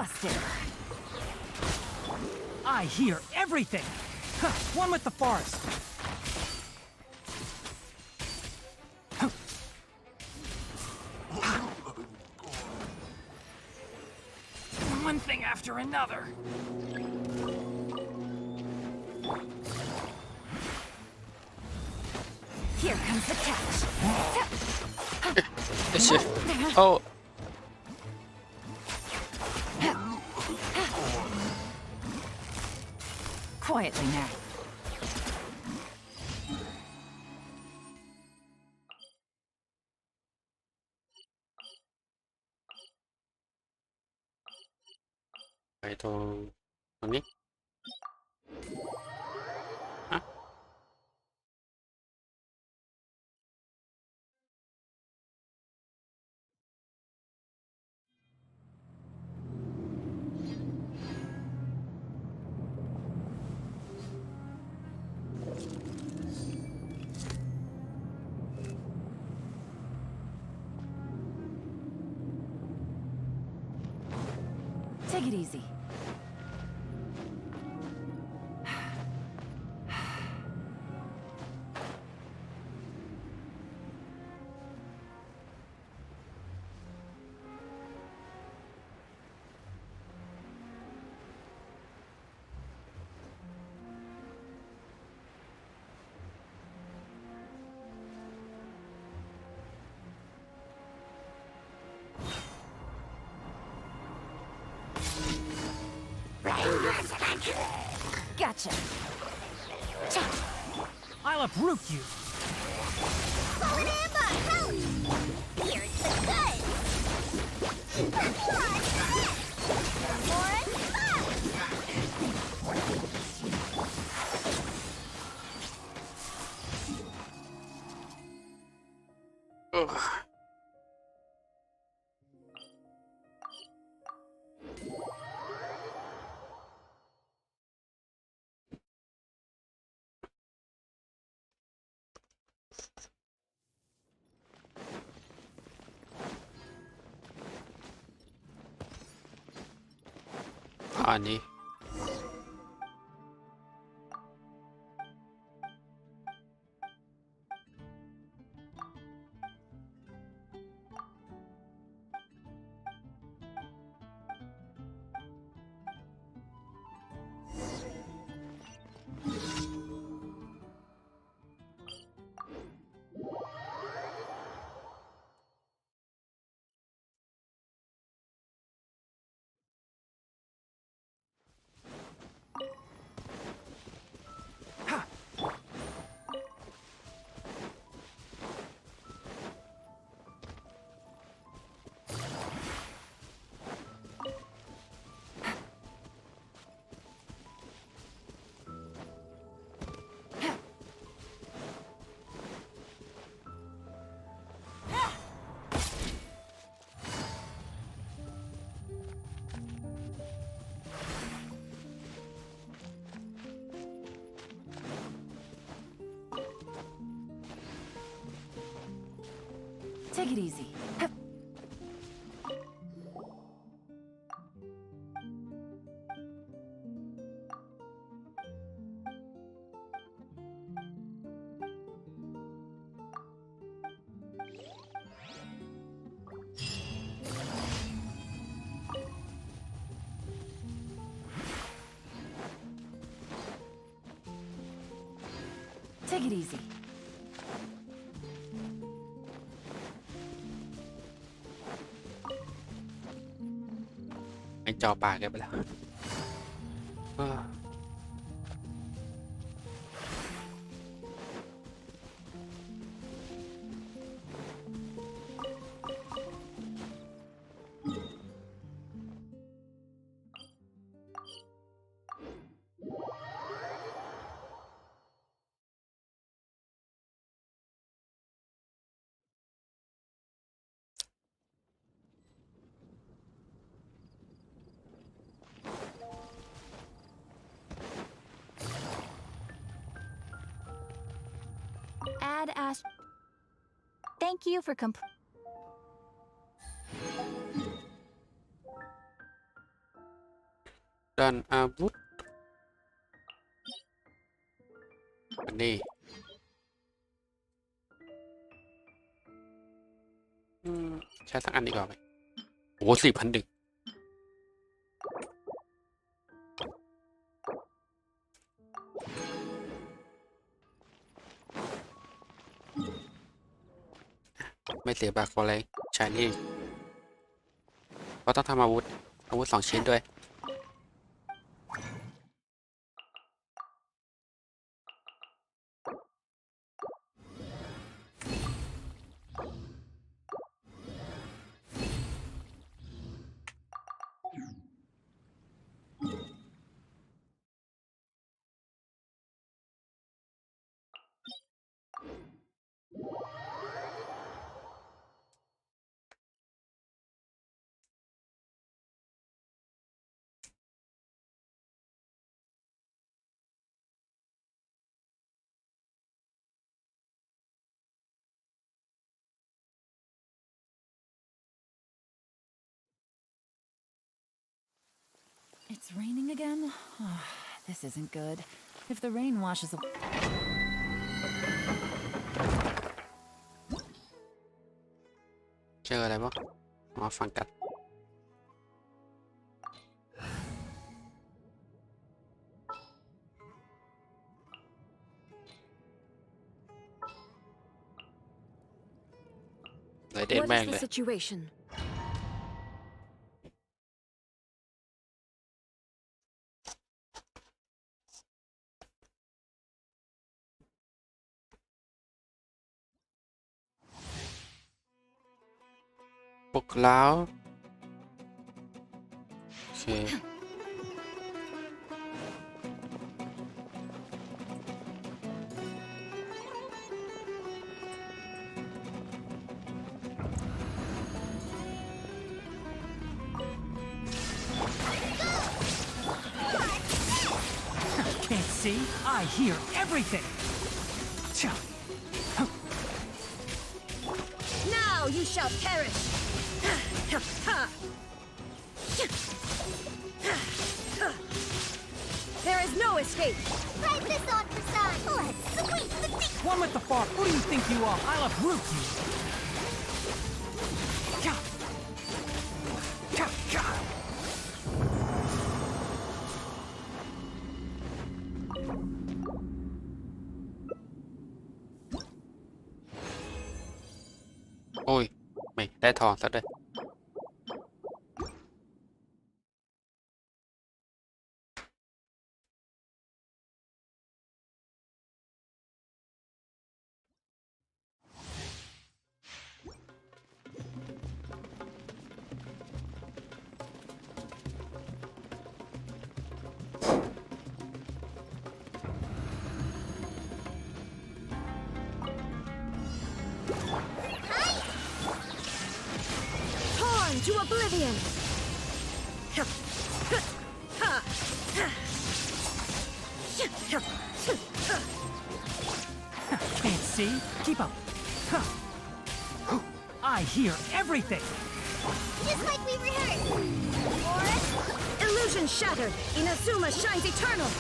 Busted. I hear everything. One with the forest. One thing after another. Here comes the catch. Oh. Quietly now. Phải thôi. Không biết. Hả? Take it easy. Gotcha. I'll uproot you. Fallen Amber, help! Here's the goods! Ugh. Ani. Take it easy. Take it easy. Anh cho bà cái bây giờ. Add Ash. Thank you for ด้านอาวุธอันนี้ใช้สักอันดีกว่าไหมโอ้4,100ไม่เสียบากฟอร์เรนใช้นี่ก็ต้องทำอาวุธ2 ชิ้นด้วยIt's raining again? Oh, this isn't good. If the rain washes away. เจออะไรบ้างฟังกัดไรเด่นแม่งเลย situation? ปลุกแล้วโอเค Can't see? I hear everything! Now you shall perish! There is no escape! Fight this on for size! Let's sweep the deep! One with the far. Who do you think you are? I'll uproot you. Ka! Ka! Ka! โอ้ยไม่ได้ทองซะด้วยTorn to oblivion! Can't see? Keep up. I hear everything. Just like we rehearsed! Illusion shattered! Inazuma shines eternal!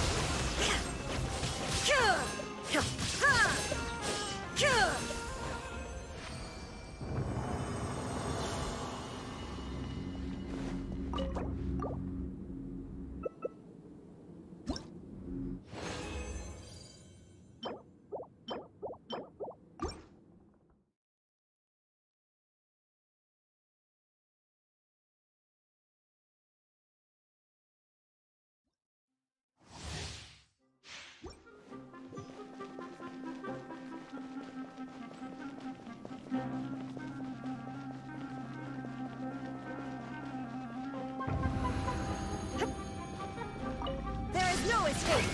There is no escape!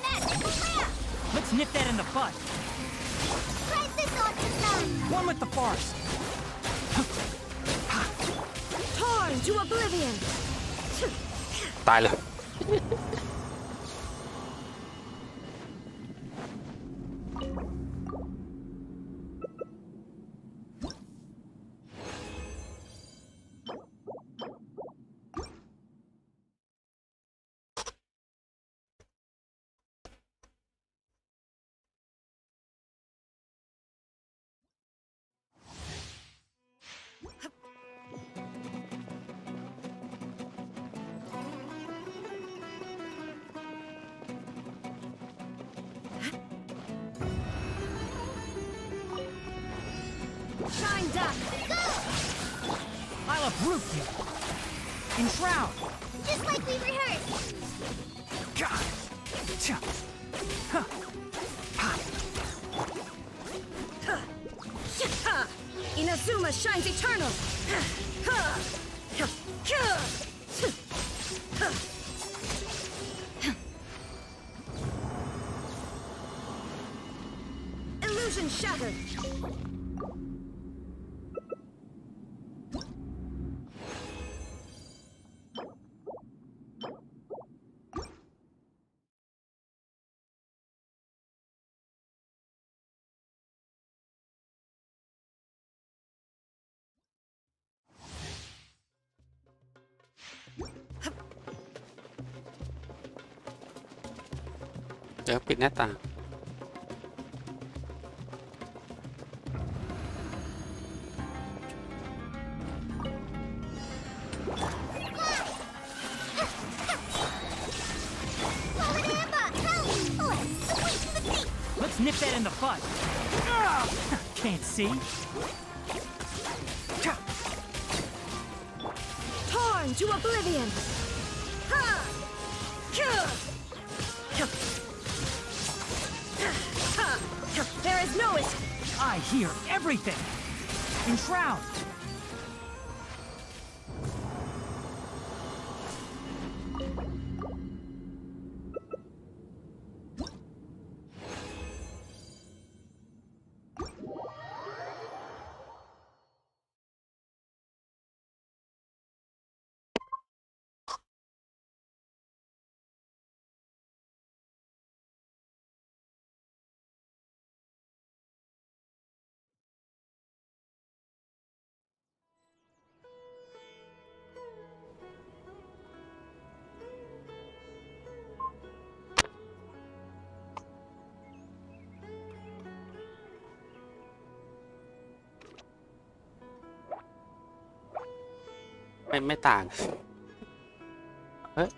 Magical lamp! Let's nip that in the bud. Fight this on for size! One with the forest. Torn to oblivion! ตายเลย Shine down. Go! I'll uproot you. Enshroud. Just like we rehearsed. God. Huh. Inazuma shines eternal. Illusion shattered. Đểปิดหน้าต่าง Let's nip that in the bud. Can't see. Torn to oblivion. There is no escape. I hear everything. Enshroud.ไม่ต่างเฮ้ย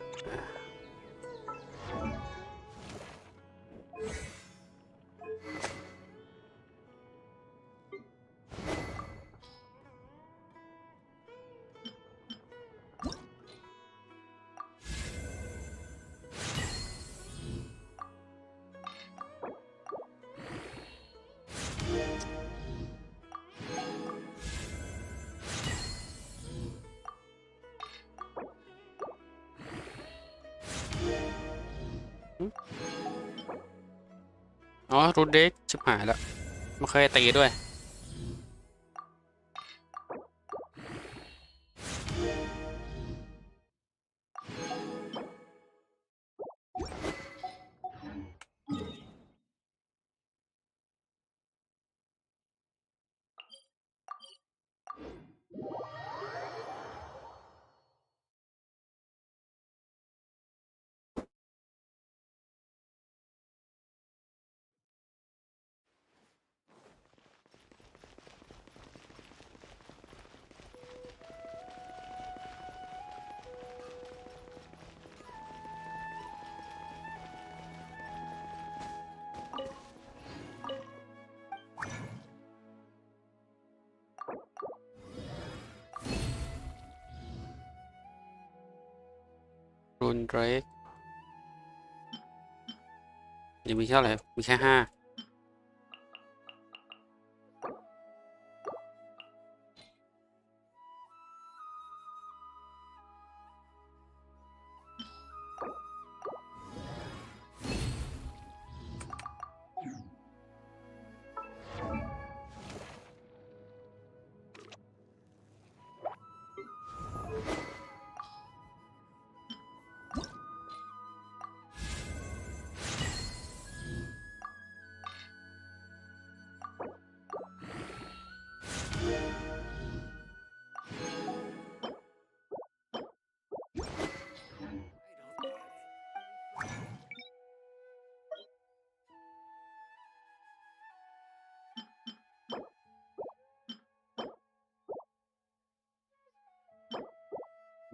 อ๋อรูทเด็กชิบหายแล้วไม่เคยตีด้วยรูนเดรกยังมีเท่าไหร่มีแค่5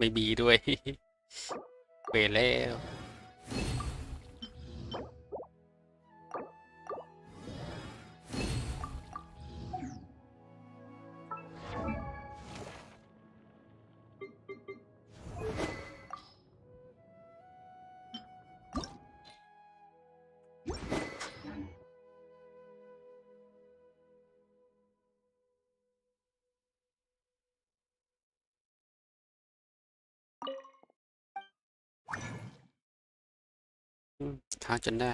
ไม่มีด้วย เปลี่ยนแล้ว ค้างจนได้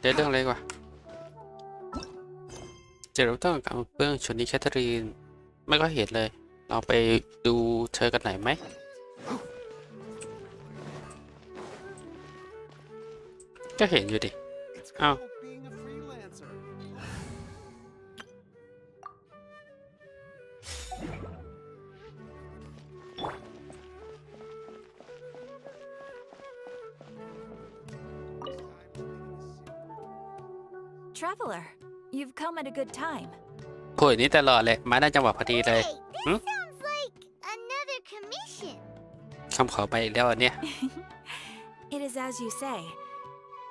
เดี๋ยวเรื่องอะไรกว่าเจอเราต้องการเบื้องชุดนี้แคทเธอรีนไม่ก็เห็นเลย เราไปดูเธอกันไหนไหมก็เห็นอยู่ดิอ้าวTraveler, you've come at a good time. พูดอย่างนี้ตลอดเลยมาได้จังหวะพอดีเลย Hey, this sounds like another commission. คำขอไปอีกแล้วอันเนี่ย It is as you say.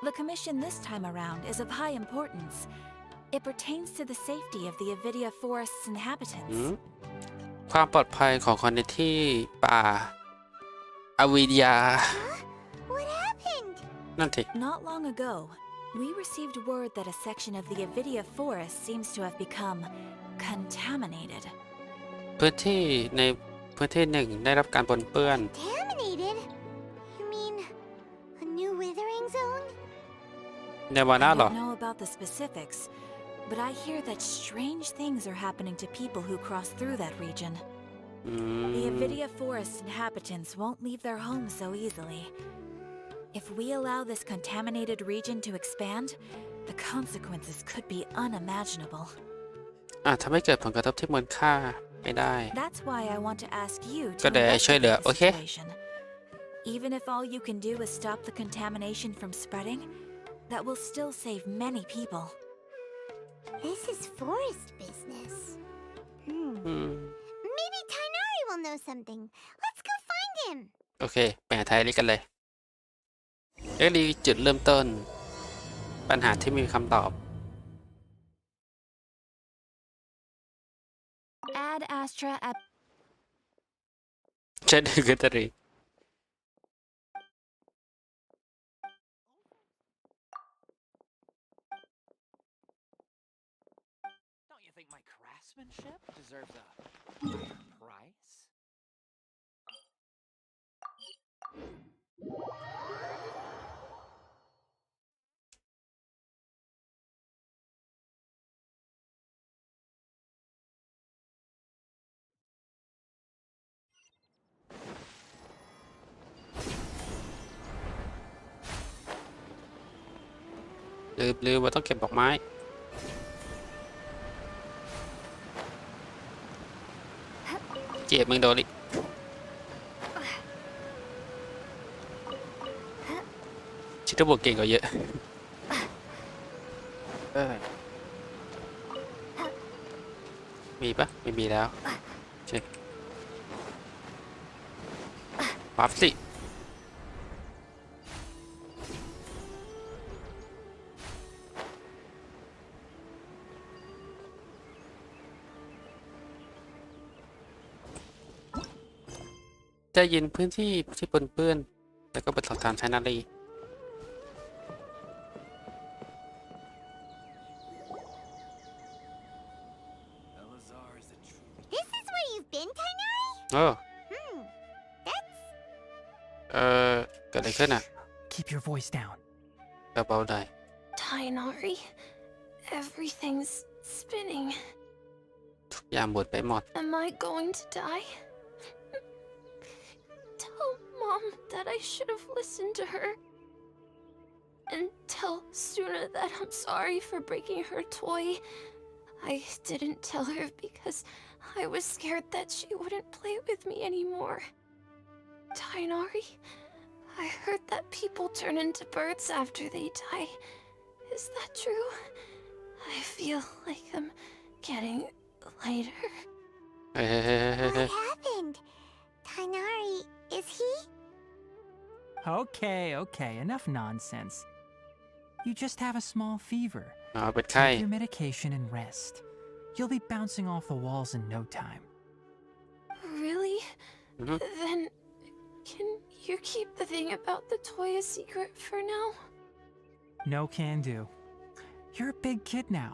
The commission this time around is of high importance. It pertains to the safety of the Avidia Forest's inhabitants. ความปลอดภัยของคนในที่ป่าอวิทยา What happened? นั่นสิ Not long ago, we received word that a section of the Avidia Forest seems to have become contaminated. พื้นที่ในพื้นที่หนึ่งได้รับการปนเปื้อน Contaminated? You mean a new withering zone? ในวา I น่าเหรอ don't know about the specifics, but I hear that strange things are happening to people who cross through that region. The Avidia Forest inhabitants won't leave their homes so easily. If we allow this contaminated region to expand, the consequences could be unimaginable. ทำให้เกิดผลกระทบที่มูลค่าไม่ได้ That's why I want to ask you to ก็ได้ช่วยเหลือ investigate โอ the เค situation. Even if all you can do is stop the contamination from spreading, that will still save many people. This is forest business. Maybe Tighnari will know something. Let's go find him. โอเคไปหาไทยลิกันเลยเรื่องดีจุดเริ่มต้น ปัญหาที่ไม่มีคำตอบ Ad Astra at ใช่ดูกันตรี Don't you think my craftsmanship deserves a higher price? ลืมว่าต้องเก็บดอกไม้เจ็บมึงโดนอีกชิตบวกเก่งกว่าเยอะมีปะไม่มีแล้วเช็คปั๊บสิจะยินพื้นที่ที่ปนเปื้อนแล้วก็เป็นหลักฐานไทนารี This is where you've been, Tighnari? เออ That's เกิดอะไรขึ้นอ่ะ Keep your voice down. เบาๆหน่อย Tighnari, everything's spinning. ทุกอย่างหมดไปหมด Am I going to die? Tell Mom that I should have listened to her. And tell Suna that I'm sorry for breaking her toy. I didn't tell her because I was scared that she wouldn't play with me anymore. Tighnari, I heard that people turn into birds after they die. Is that true? I feel like I'm getting lighter. เฮ้ย What happened? Tighnari, is he? Okay, enough nonsense. You just have a small fever. อ๋อเป็นไข้ Take your medication and rest. You'll be bouncing off the walls in no time. Really? Then can you keep the thing about the toy a secret for now? No can do. You're a big kid now.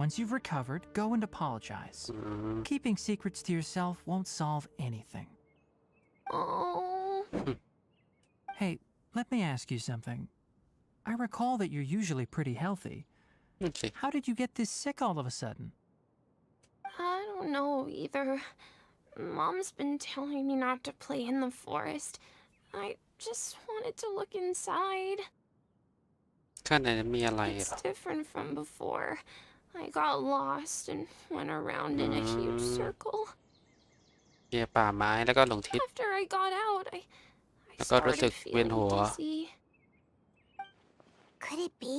Once you've recovered, go and apologize. Keeping secrets to yourself won't solve anything. Oh. Hey, let me ask you something. I recall that you're usually pretty healthy. นั่นสิ How did you get this sick all of a sudden? I don't know either. Mom's been telling me not to play in the forest. I just wanted to look inside. ข้างในนั้นมีอะไรเหร It's อ different from before. I got lost and went around in a huge circle. มีป่าไม้แล้วก็หลงทิศ After I got out, I แล้วก็รู้สึ started กเวียน feeling หัว dizzy. Could it be?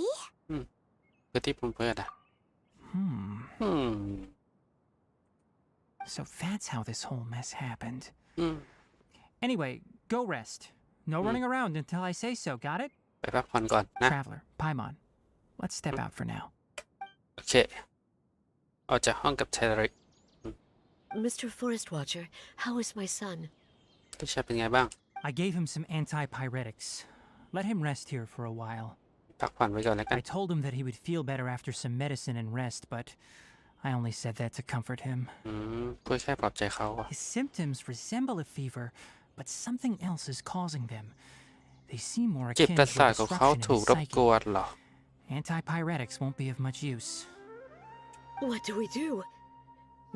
คือที่ผมเปิดอ่ะ So that's how this whole mess happened. อืม Anyway, go rest. No running around until I say so, got it? ไปพักผ่อนก่อนนะ Traveler, Paimon, let's step out for now. โอเคออกจากห้องกับเทเลริก Mr. Forest Watcher, how is my son? ลูกชายเป็นไงบ้าง I gave him some antipyretics. Let him rest here for a while. พักผ่อนไว้ก่อนแล้วกัน I told him that he would feel better after some medicine and rest, but I only said that to comfort him. พูดแค่ปลอบใจเขาอะ His symptoms resemble a fever, but something else is causing them. They seem more จิต akin ประ to สา a ทของเขา disruption ถูก in ร his บ psyche. กวนเหรอ Antipyretics won't be of much use. What do we do?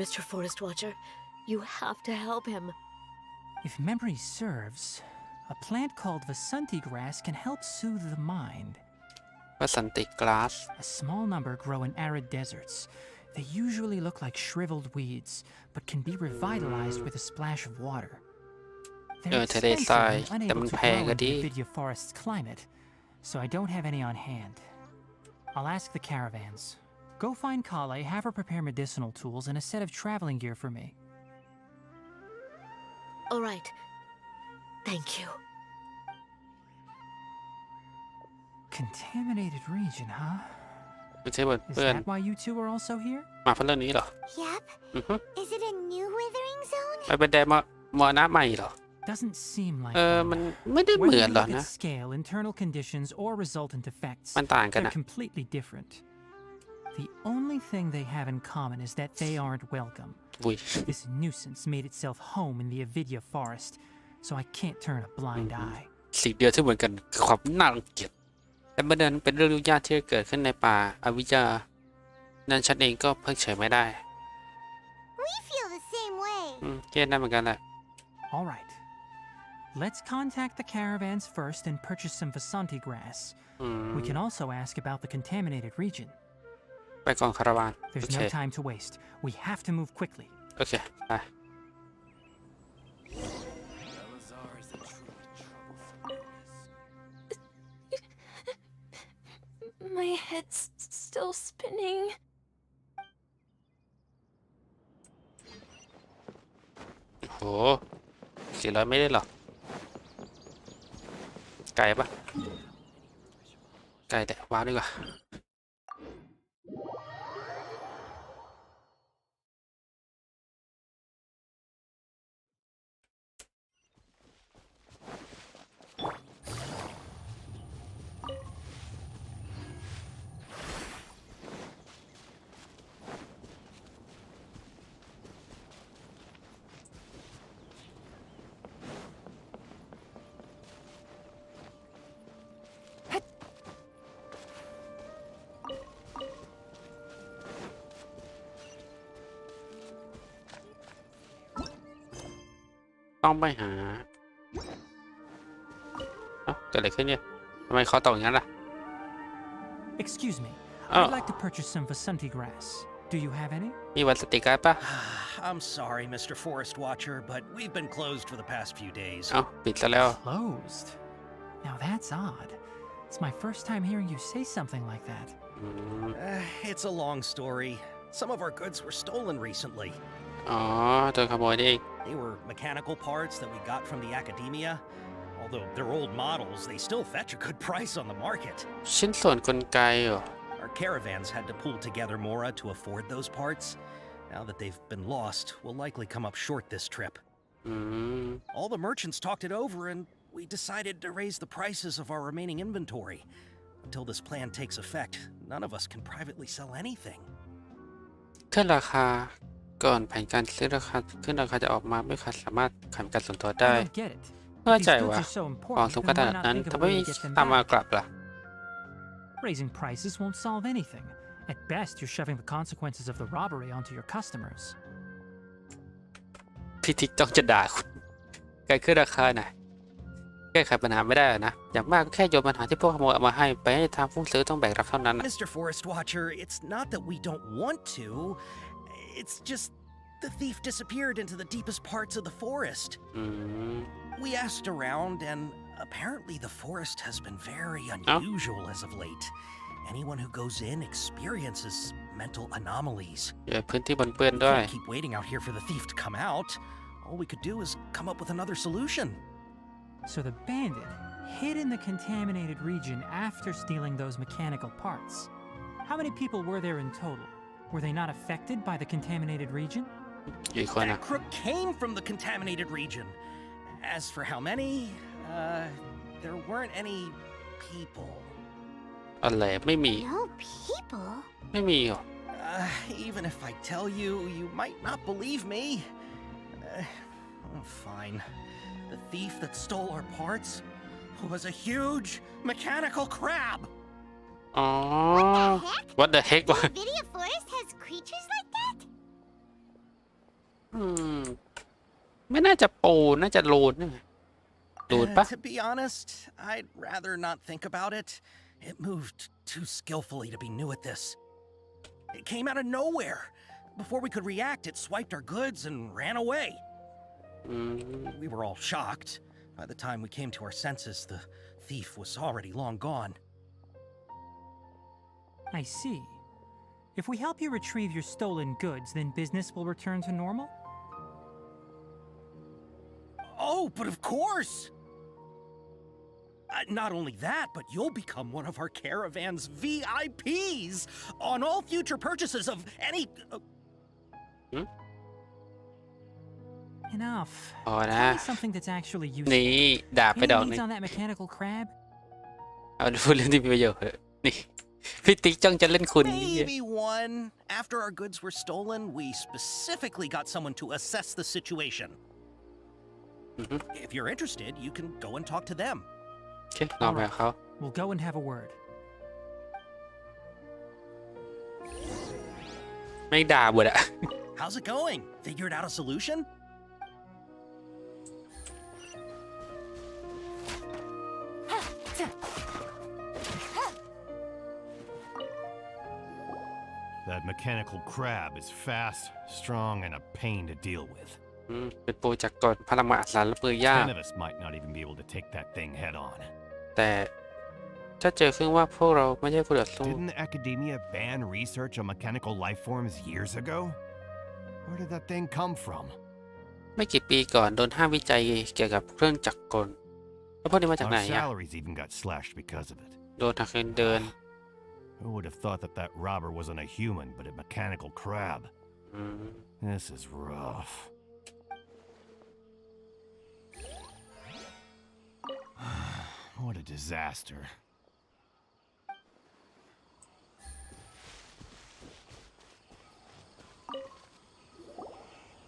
Mr. Forest Watcher, you have to help him. If memory serves, a plant called Vasanti grass can help soothe the mind. ว่าสันติกลาส A small number grow in arid deserts. They usually look like shriveled weeds, but can be revitalized with a splash of water. They're ทะเล expensive ทราย and แต่ unable มัน to แพง grow ก็ in ดี the Vidya forest's climate, so I don't have any on hand. I'll ask the caravans. Go find Kale, have her prepare medicinal tools and a set of traveling gear for me. All right. Thank you. Contaminated region, huh? ไม่ใช่เ Is พื่อน that why you two are also here? มาเพราะเรื่องนี้เหรอ Yep. อือฮึ Is it a new withering zone? ไม่เป็นไดมอนะใหม่เหรอ Doesn't seem like มั one. นไม่ได้เหมื Whether อน you หรอ look นะ at scale, internal conditions, or resultant effects, มันต่างกัน they're อะ completely different. The only thing they have in common is that they aren't welcome. อุ้ย This nuisance made itself home in the Avidya forest, so I can't turn a blind eye. สิ่งเดียวที่เหมือนกันคือความน่ารังเกียจแต่ประเด็นเป็นเรื่องยุ่งยากที่เกิดขึ้นในป่าอวิชชานั้นฉันเองก็เพิกเฉยไม่ได้ We feel the same way. เครียดได้เหมือนกันแหละ All right. Let's contact the caravans first and purchase some Vasanti grass. We can also ask about the contaminated region. ไปกองคาราวาน โอ There's เค no time to waste. We have to move quickly. โอเคไป My head's still spinning. โห400ไม่ได้หรอ ไกลปะไกลแต่ว้าวดีกว่า ต้องไปหาเกิดอะไรขึ้นเนี่ยทำไมเขาตกอย่างนั้นล่ะ Excuse me. Oh. I'd like to purchase some Vasanti grass. Do you have any? มีวันสติการ์ดปะ I'm sorry, Mr. Forest Watcher, but we've been closed for the past few days. เอ้าปิดซะแล้ว Closed. Now that's odd. It's my first time hearing you say something like that. It's a long story. Some of our goods were stolen recently. อ๋อโดนขโมยนี่เอง They were mechanical parts that we got from the academia. Although they're old models, they still fetch a good price on the market. ชิ้นส่วนกลไกเหรอ Our caravans had to pull together Mora to afford those parts. Now that they've been lost, we'll likely come up short this trip. อืม All the merchants talked it over, and we decided to raise the prices of our remaining inventory. Until this plan takes effect, none of us can privately sell anything. ขึ้นราคาก่อนแผนการซื้อราคาขึ้นราคาจะออกมาไม่ขาดสามารถขายการส่วนตัวได้ I don't get it. เข้า If ใจ these ว่า goods are so ของ important, สำคัญ then ข why นาด not นั้น think of ทำ a ไม way to get them ตามมา back? กลับล่ะ Raising prices won't solve anything. At best, you're shoving the consequences of the robbery onto your customers. พี่ทิกต้องจะด่าคุณการขึ้นราคาหน่อยแก้ไขปัญหาไม่ได้นะอย่างมากก็แค่โยนปัญหาที่พวกขโมยเอามาให้ไปให้ทางผู้ซื้อต้องแบกรับเท่านั้น Mr. Forest Watcher, it's not that we don't want to. It's just the thief disappeared into the deepest parts of the forest. อืม We asked around, and apparently the forest has been very unusual as of late. Anyone who goes in experiences mental anomalies. อย่าพื้นที่บนเปื้อน We ด้วย can't keep waiting out here for the thief to come out. All we could do is come up with another solution. So the bandit hid in the contaminated region after stealing those mechanical parts. How many people were there in total? Were they not affected by the contaminated region? กี่คนอะ That crook came from the contaminated region. As for how many, there weren't any people. อะไรไม่มี No people? ไม่มีหรอ Even if I tell you, you might not believe me. Fine. The thief that stole our parts was a huge mechanical crab. อ๋อ Heck? What the heck วะ The Video Forest has creatures like that? อืมไม่น่าจะปูน่าจะโลนนี่โลนปะ To be honest, I'd rather not think about it. It moved too skillfully to be new at this. It came out of nowhere. Before we could react, it swiped our goods and ran away. อืม We were all shocked. By the time we came to our senses, the thief was already long gone. I see. If we help you retrieve your stolen goods, then business will return to normal? Oh, but of course! Not only that, but you'll become one of our caravan's VIPs on all future purchases of any... Enough. พอ Tell นะ me something that's actually นี่ useful. ด่าไป Any ดอกหนึ leads ง on that mechanical crab? เอาพูดเรื่องที่มีประโยชน์เถอะนี่พี่ติ๊กจ้องจะเล่นคุณนี่ Maybe one. After our goods were stolen, we specifically got someone to assess the situation. If you're interested, you can go and talk to them. โอเคลองไปกับเขา We'll go and have a word. ไม่ด่าหมดอะ How's it going? Figured out a solution? That mechanical crab is fast, strong, and a pain to deal with. อืมเป็นโปรจากก่อนพลังมหาศาลและปืนยาก Ten of us might not even be able to take that thing head on. แต่ถ้าเจอขึ้นว่าพวกเราไม่ใช่ผู้ต่อสู้ Didn't the academia ban research on mechanical life forms years ago? Where did that thing come from? ไม่กี่ปีก่อนโดนห้ามวิจัยเกี่ยวกับเครื่องจักรกลแล้วพวกนี้มาจาก Our ไหนอะ salaries even got slashed because of it. โดนหักเงินเดือน Who would have thought that that robber wasn't a human, but a mechanical crab? อืม This is rough. What a disaster.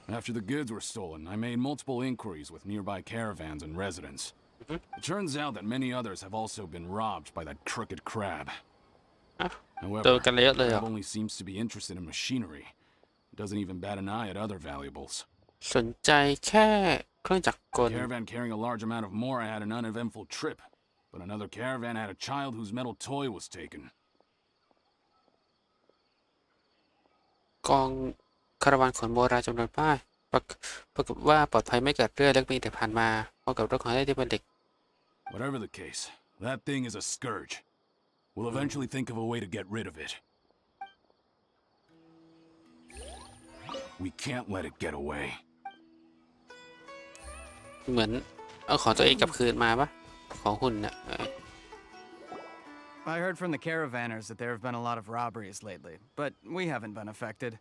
After the goods were stolen, I made multiple inquiries with nearby caravans and residents. It turns out that many others have also been robbed by that crooked crab. อ่ะ However, โดนกันเยอะเลยเหร crab อ only seems to be interested in machinery. It doesn't even bat an eye at other valuables. สนใจแค่เครื่องจักรก A ล caravan carrying a large amount of Mora had an uneventful trip, but another caravan had a child whose metal toy was taken. กองคาราวานขนโบราณจำนวนมากปรากฏว่าปลอดภัยไม่เกิดเรื่องเล็กมีแต่ผ่านมาพร้อมกับรถของเล่นที่เป็นเด็ก Whatever the case, that thing is a scourge. We'll eventually think of a way to get rid of it. We can't let it get away. เหมือนเอาของตัวเองกลับคืนมาปะของหุ่นน่ะ I heard from the caravanners that there have been a lot of robberies lately, but we haven't been affected.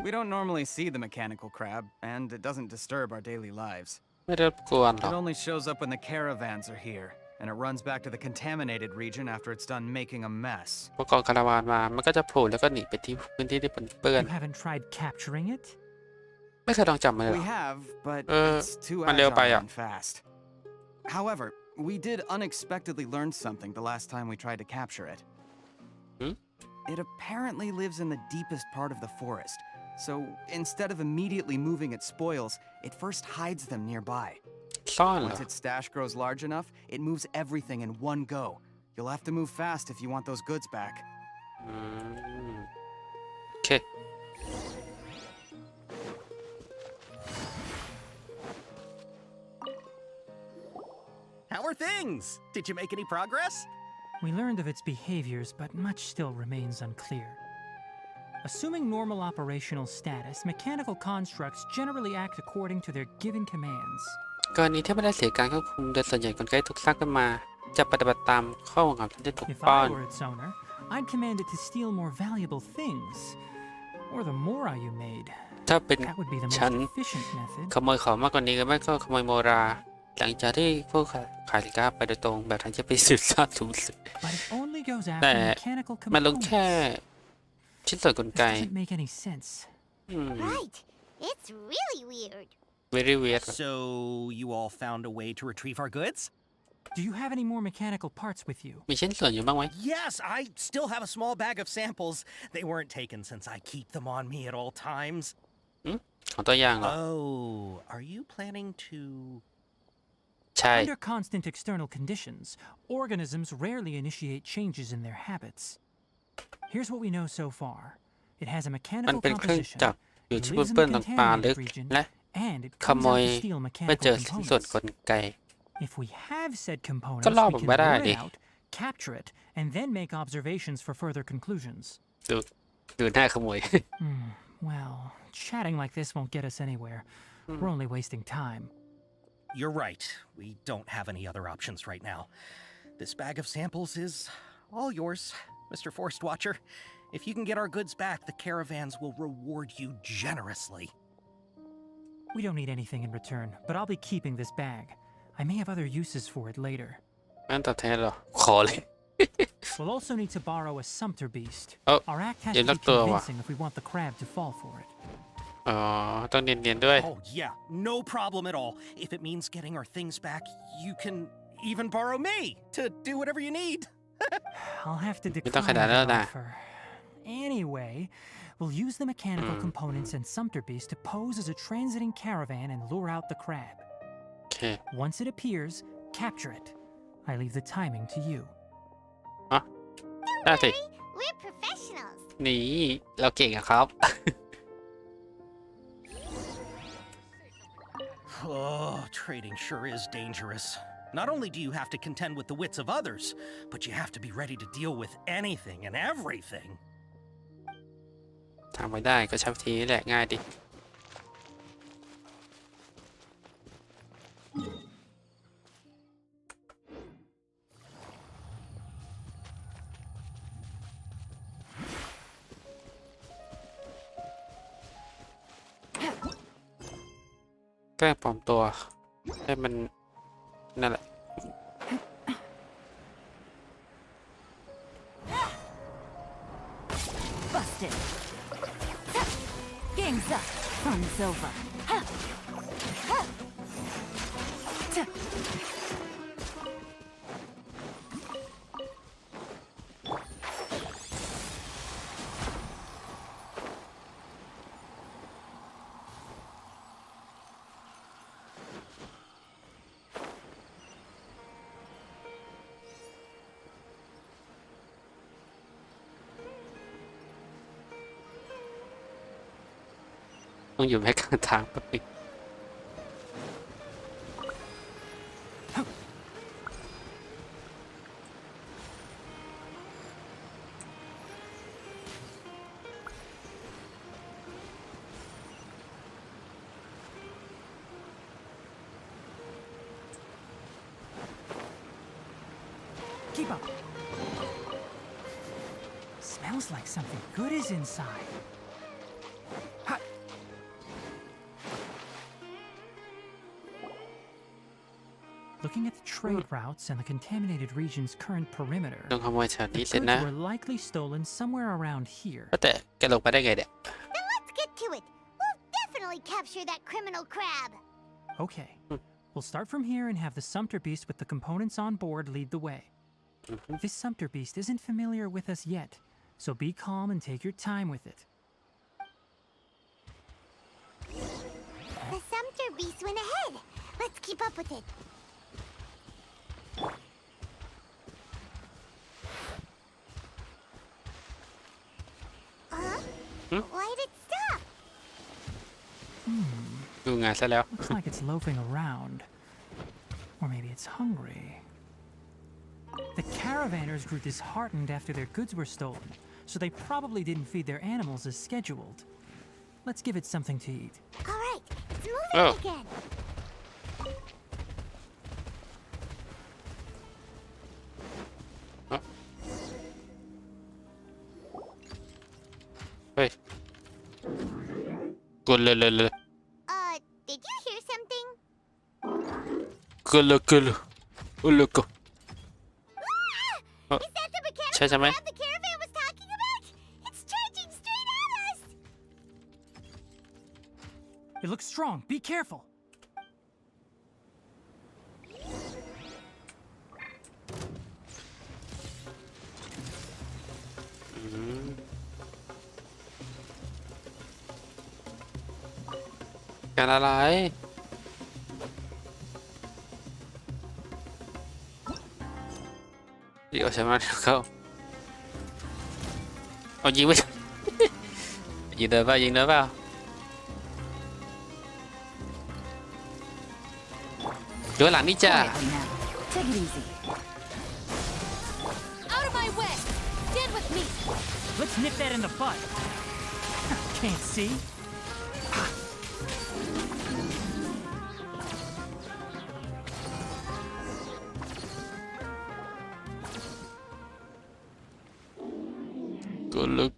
We don't normally see the mechanical crab, and it doesn't disturb our daily lives. ไม่รบกวนหรอก It only shows up when the caravans are here, and it runs back to the contaminated region after it's done making a mess. พอกองคาราวานมามันก็จะโผล่แล้วก็หนีไปที่พื้นที่ที่เปื้อน You haven't tried capturing it? ไม่เคยลองจับมันเลยหร We อ have, but it's too มันเร็วไป agile อ่ะ and fast. However, we did unexpectedly learn something the last time we tried to capture it. It apparently lives in the deepest part of the forest, so instead of immediately moving its spoils, it first hides them nearby. ซ่อนเหรอ Once its stash grows large enough, it moves everything in one go. You'll have to move fast if you want those goods back. โอเค How are things? Did you make any progress? We learned of its behaviors, but much still remains unclear. Assuming normal operational status, mechanical constructs generally act according to their given commands. กรณีที่ไม่ได้เสียการควบคุมโดยส่วนใหญ่กลไกถูกสร้างขึ้นมาจะปฏิบัติตามข้อบังคับที่ได้ถูก If ป้อน I were its owner, I'd command it to steal more valuable things. Or the mora you made. ถ้าเป็น That would be the ฉัน most efficient method. ขโมยของมากกว่านี้ก็ไม่ก็ขโมยโมรา หลังจากที่ผู้ขายสินค้าไปโดยตรงแบบทันจะไปสืบทอดสูงสุด But it only goes แต่ after mechanical มันลงแค่ components. ชิ้นส่วนกลไก This doesn't make any sense. Right. It's really weird. very weird So, you all found a way to retrieve our goods? Do you have any more mechanical parts with you? มีชิ้นส่วนอยู่บ้างไหม Yes, I still have a small bag of samples. They weren't taken since I keep them on me at all times. ของตัวอย่างเหรอ Oh, are you planning to... ใช่ Under constant external conditions, organisms rarely initiate changes in their habits. Here's what we know so far. It has a มัน mechanical เป็นเครื่อง composition. จักรอยู่ It ที่ lives in เปื้อน the ๆตรงป่าลึก contaminated region, และ and it ข comes โม out ย to steal ไม่เจ mechanical อชิ้นส่วนก components. ลไก If we have said components, ก็ล่อ we ผม can ไม่ได้ lure ดิ it out, capture it, and then make observations for further conclusions. ดูหน้าขโมย Well, chatting like this won't get us anywhere. We're only wasting time. You're right. We don't have any other options right now. This bag of samples is all yours, Mr. Forest Watcher. If you can get our goods back, the caravans will reward you generously. We don't need anything in return, but I'll be keeping this bag. I may have other uses for it later. งั้นตอบแทนเหรอ ขอเลย We'll also need to borrow a sumpter beast. Oh, Our act has yeah, to be look to- convincing if we want the crab to fall for it. อ๋อ ต้องเนียนๆด้วย Oh, yeah, no problem at all. If it means getting our things back, you can even borrow me to do whatever you need. I'll have to ไม่ต้อง decline ขนาดนั้น that นะ offer. Anyway, we'll use the mechanical components and sumpter beast to pose as a transiting caravan and lure out the crab. โอเค Once it appears, capture it. I leave the timing to you. ได้สิ We're professionals. นี่เราเก่งอะครับ Oh, trading sure is dangerous. Not only do you have to contend with the wits of others, but you have to be ready to deal with anything and everything. ทำไม่ได้ก็ใช้วิธีนี้แหละง่ายดิ แกล้งปลอมตัวให้มันนั่นแหละ Busted. Gang's up. Fun's over. Tuh. ต้องอยู่แค่กลางทางแป๊บนึง keep up. Smells like something good is inside. Ha! Looking at the trade routes and the contaminated region's current perimeter, ต้องขโมยแถว the นี้เสร็จ goods นะ were likely stolen somewhere around here. แต่แกลงไปได้ไงเนี่ย Then let's get to it. We'll definitely capture that criminal crab. Okay. We'll start from here and have the Sumpter Beast with the components on board lead the way. This Sumpter Beast isn't familiar with us yet, so be calm and take your time with it. The Sumpter Beast went ahead. Let's keep up with it. Why did it stop? ดูงานซะแล้ว Looks like it's loafing around. Or maybe it's hungry. The caravanners grew disheartened after their goods were stolen, so they probably didn't feed their animals as scheduled. Let's give it something to eat. All right, it's moving again. เฮ้ยกดเลย Did you hear something? กดเลยโอ้เลยก็ Is that the mechanical ใช่ไหม crab the caravan was talking about? It's charging straight at us. It looks strong. Be careful.การอะไรดีเอาใช่ไหมเขาเอายิงไป ยิงเดินเปล่ายิงเดินเปล่าเดี๋ยวหลังนี่จ้า Take it easy. Out of my way! Stand with me! Let's nip that in the bud. Can't see.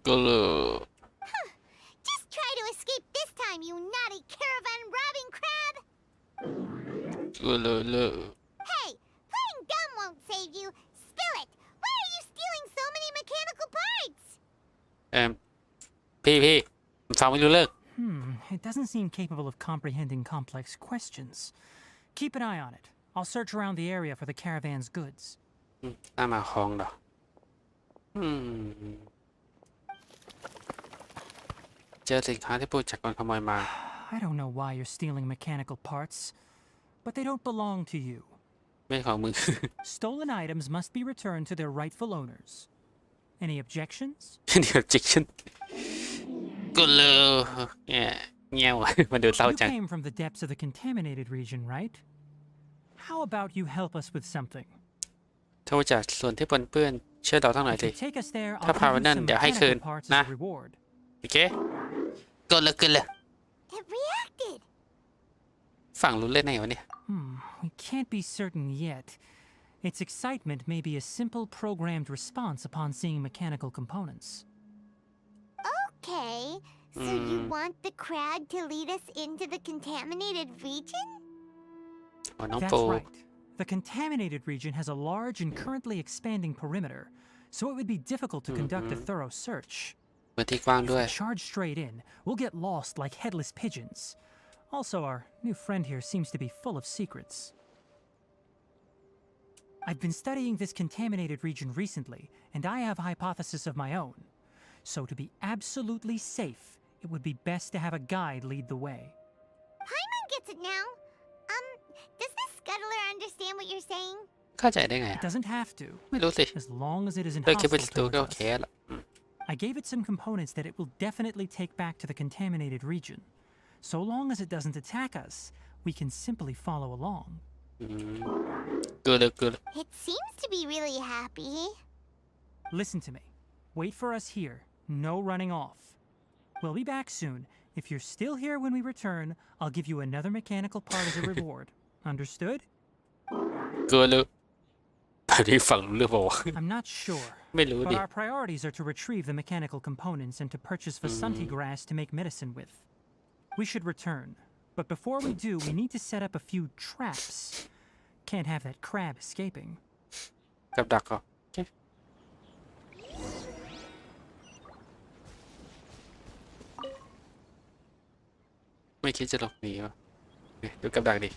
Go. Just try to escape this time, you naughty caravan robbing crab. Go. Hey, playing dumb won't save you. Spill it. Why are you stealing so many mechanical parts? พี่ฟังไม่รู้เรื่อง It doesn't seem capable of comprehending complex questions. Keep an eye on it. I'll search around the area for the caravan's goods. น่ามาคลองเหรอเจอสินค้าที่ผู้จัดการขโมยมา I don't know why you're stealing mechanical parts, but they don't belong to you. ไม่ของมึง Stolen items must be returned to their rightful owners. Any objections? Any objection กูเลยเงี้ยว มันดูเศร้า You จัง came from the depths of the contaminated region, right? How about you help us with something? โทรจากส่วนที่ปนเปื้อนช่วยเราทั้งหน่อย If สิ you take us there, ถ้า I'll พา give ไป you นั่น some เดี๋ยวให้คืน mechanical parts นะ as a reward. โอเคกดเลย It reacted. ฝั่งรู้เล่นไงวะเนี่ย We can't be certain yet. Its excitement may be a simple programmed response upon seeing mechanical components. Okay, so you want the crab to lead us into the contaminated region? อ๋อน้อง That's ปู right. The contaminated region has a large and currently expanding perimeter, so it would be difficult to conduct a thorough search. พื้นที่กว้างด้วย If we charge straight in, we'll get lost like headless pigeons. Also, our new friend here seems to be full of secrets. I've been studying this contaminated region recently, and I have a hypothesis of my own. So to be absolutely safe, it would be best to have a guide lead the way. Paimon gets it now. Does this scuttler understand what you're saying? เข้าใจได้ไง It doesn't have to, ไม่รู้สิ as long as it isn't เลิกคิดเป็น hostile ตัวก็โอ towards เค us. ละ I gave it some components that it will definitely take back to the contaminated region. So long as it doesn't attack us, we can simply follow along. กูเลย It seems to be really happy. Listen to me. Wait for us here. No running off. We'll be back soon. If you're still here when we return, I'll give you another mechanical part as a reward. Understood? กูเลย ตอนนี้ฟังรู้เรื่องเปล่าวะ I'm not sure, ไม่รู้ but ดิ our priorities are to retrieve the mechanical components and to purchase Vasanti grass to make medicine with. We should return, but before we do, we need to set up a few traps. Can't have that crab escaping. กับดักเหรอโอเคไม่คิดจะหลบหนีวะดูกับดักดิ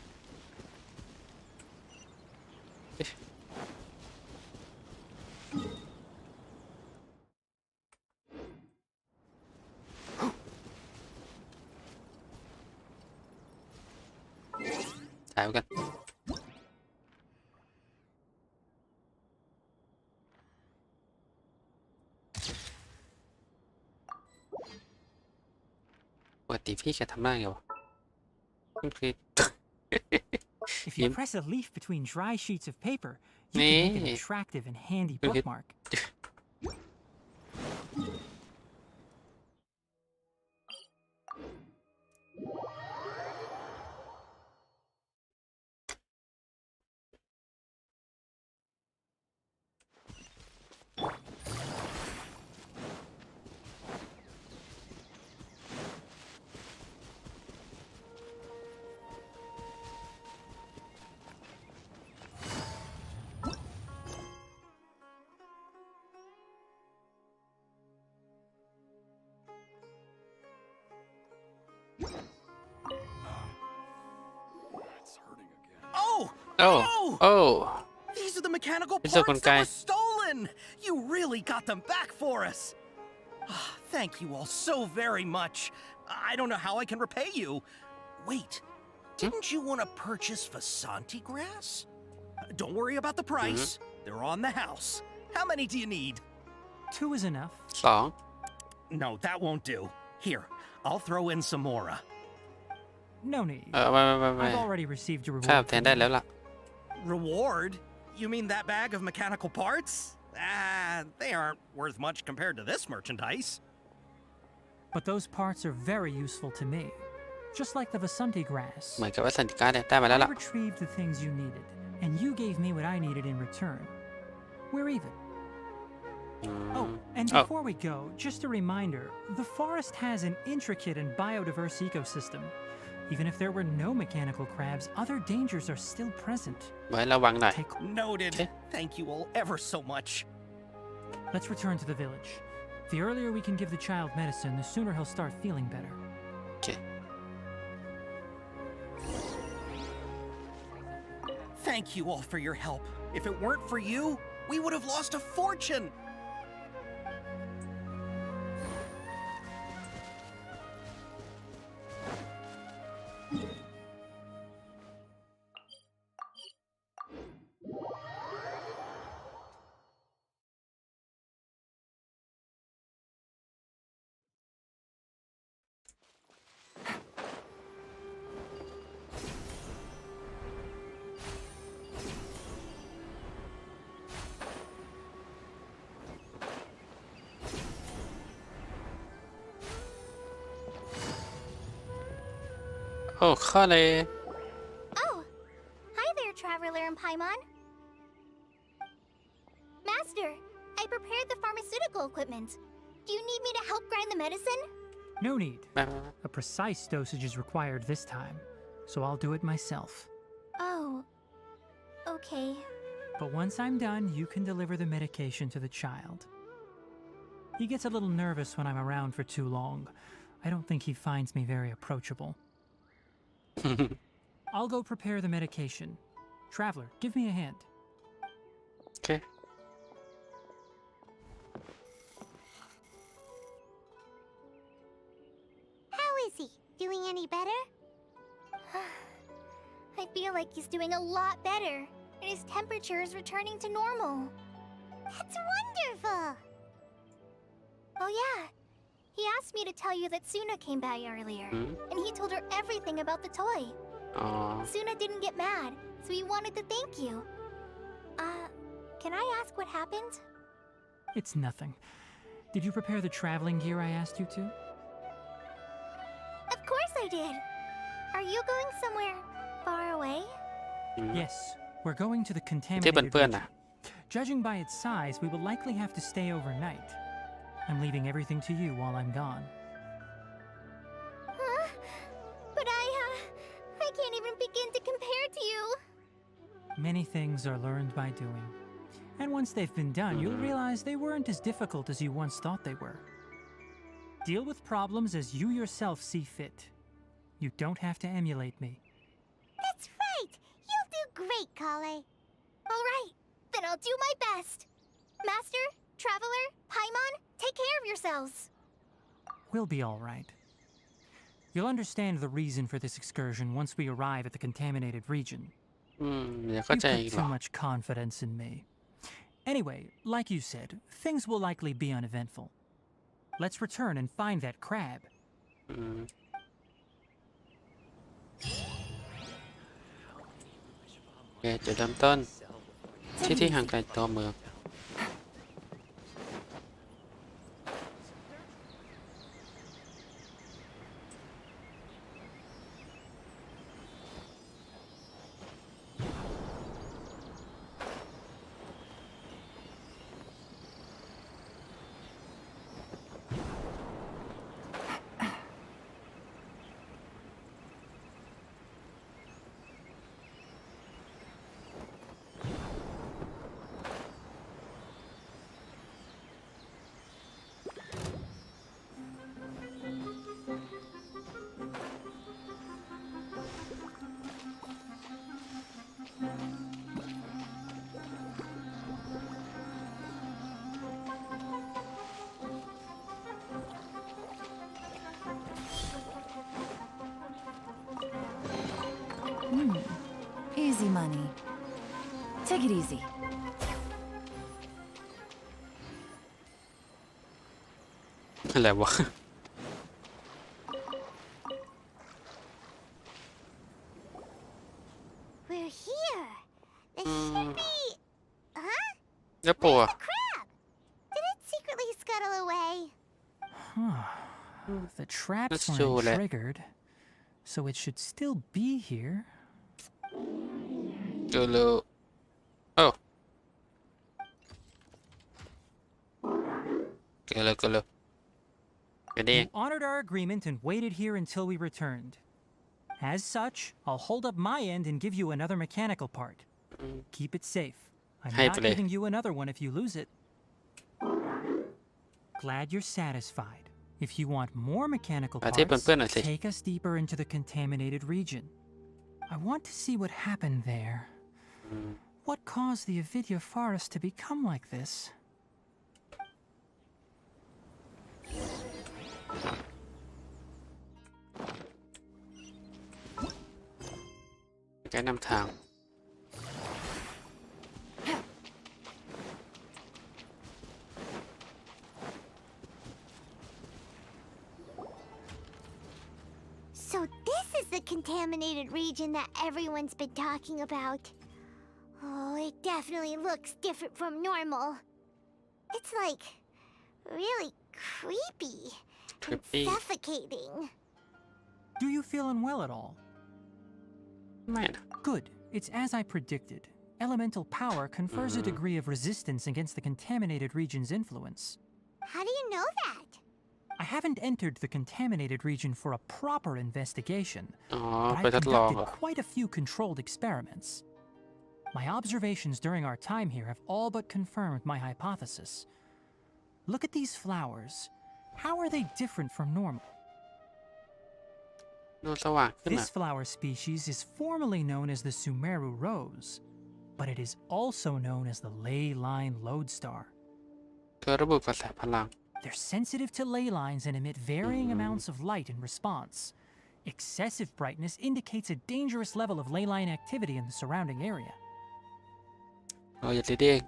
ถ่ายไว้กันปกติพี่แกทำหน้าไงวะคุณคริส If you press a leaf between dry sheets of paper, you can make an attractive and handy bookmark. Oh! Oh! Oh! These are the mechanical It's a parts guy. that were stolen! You really got them back for us! Thank you all so very much. I don't know how I can repay you. Wait, didn't you want to purchase Vasanti grass? Don't worry about the price. They're on the house. How many do you need? 2 is enough. 2 No, that won't do. Here, I'll throw in some more. No need. ไม่ I've already received a ค่า reward. แทนได้แล้วล่ะ Reward? You mean that bag of mechanical parts? They aren't worth much compared to this merchandise. But those parts are very useful to me. Just like the Vasanti grass. เหมือนกับว่าสันติการเนี่ยได้มาแล้ว I ล่ะ retrieved the things you needed, and you gave me what I needed in return. We're even. Oh, and before we go, just a reminder, the forest has an intricate and biodiverse ecosystem. Even if there were no mechanical crabs, other dangers are still present. ไว้ระวังหน่อย Noted. Thank you all ever so much. Let's return to the village. The earlier we can give the child medicine, the sooner he'll start feeling better. โอเค Thank you all for your help. If it weren't for you, we would have lost a fortune. Oh, Kale. Oh, hi there, Traveler and Paimon. Master, I prepared the pharmaceutical equipment. Do you need me to help grind the medicine? No need. A precise dosage is required this time, so I'll do it myself. Oh, okay. But once I'm done, you can deliver the medication to the child. He gets a little nervous when I'm around for too long. I don't think he finds me very approachable. I'll go prepare the medication. Traveler, give me a hand. Okay. How is he? Doing any better? I feel like he's doing a lot better, and his temperature is returning to normal. That's wonderful! Oh yeah, he asked me to tell you that Suna came by earlier, and he told her everything about the toy. Suna didn't get mad, so he wanted to thank you. Can I ask what happened? It's nothing. Did you prepare the traveling gear I asked you to? Of course I did. Are you going somewhere far away? Yes, we're going to the ที่ contaminated เพื่อน region. ๆน่ะ Judging by its size, we will likely have to stay overnight. I'm leaving everything to you while I'm gone. Huh? But I can't even begin to compare to you. Many things are learned by doing. And once they've been done, you'll realize they weren't as difficult as you once thought they were. Deal with problems as you yourself see fit. You don't have to emulate me. That's right. You'll do great, Kale. All right, then I'll do my best. Master, Traveler, Paimon, take care of yourselves. We'll be all right. You'll understand the reason for this excursion once we arrive at the contaminated region. เดี๋ยวเข้า You ใจอี put กเหรอ too much confidence in me. Anyway, like you said, things will likely be uneventful. Let's return and find that crab. โอเคจุดเริ่มต้นที่ห่างไกลตัวเมือง Easy money. Take it easy. อะไรวะ We're here. This should be... Huh? แล้วปูอะ The crab! Did it secretly scuttle away? The traps Let's weren't do that. triggered, so it should still be here. เจอเลยโอ้เกิดเลยกันเอง You honored our agreement and waited here until we returned. As such, I'll hold up my end and give you another mechanical part. Keep it safe. I'm Hey, not play. giving you another one if you lose it. Glad you're satisfied. If you want more mechanical อาที่ parts, เพื่อนๆหน่อยสิ take us deeper into the contaminated region. I want to see what happened there. What caused the Avidya forest to become like this? ไกด์นำทาง So this is the contaminated region that everyone's been talking about. Oh, it definitely looks different from normal. It's like really creepy and Creepy. suffocating. Do you feel unwell at all? ไม่นะ Good. It's as I predicted. Elemental power confers a degree of resistance against the contaminated region's influence. How do you know that? I haven't entered the contaminated region for a proper investigation, อ๋อ but ไป I've ทดลอง conducted เหรอ quite a few controlled experiments. My observations during our time here have all but confirmed my hypothesis. Look at these flowers. How are they different from normal? ดูสว่างขึ้น This อ่ะ flower species is formally known as the Sumeru rose, but it is also known as the ley line lodestar. เธอระบุกระแสพลัง They're sensitive to ley lines and emit varying amounts of light in response. Excessive brightness indicates a dangerous level of ley line activity in the surrounding area. อย่างที่เด็ก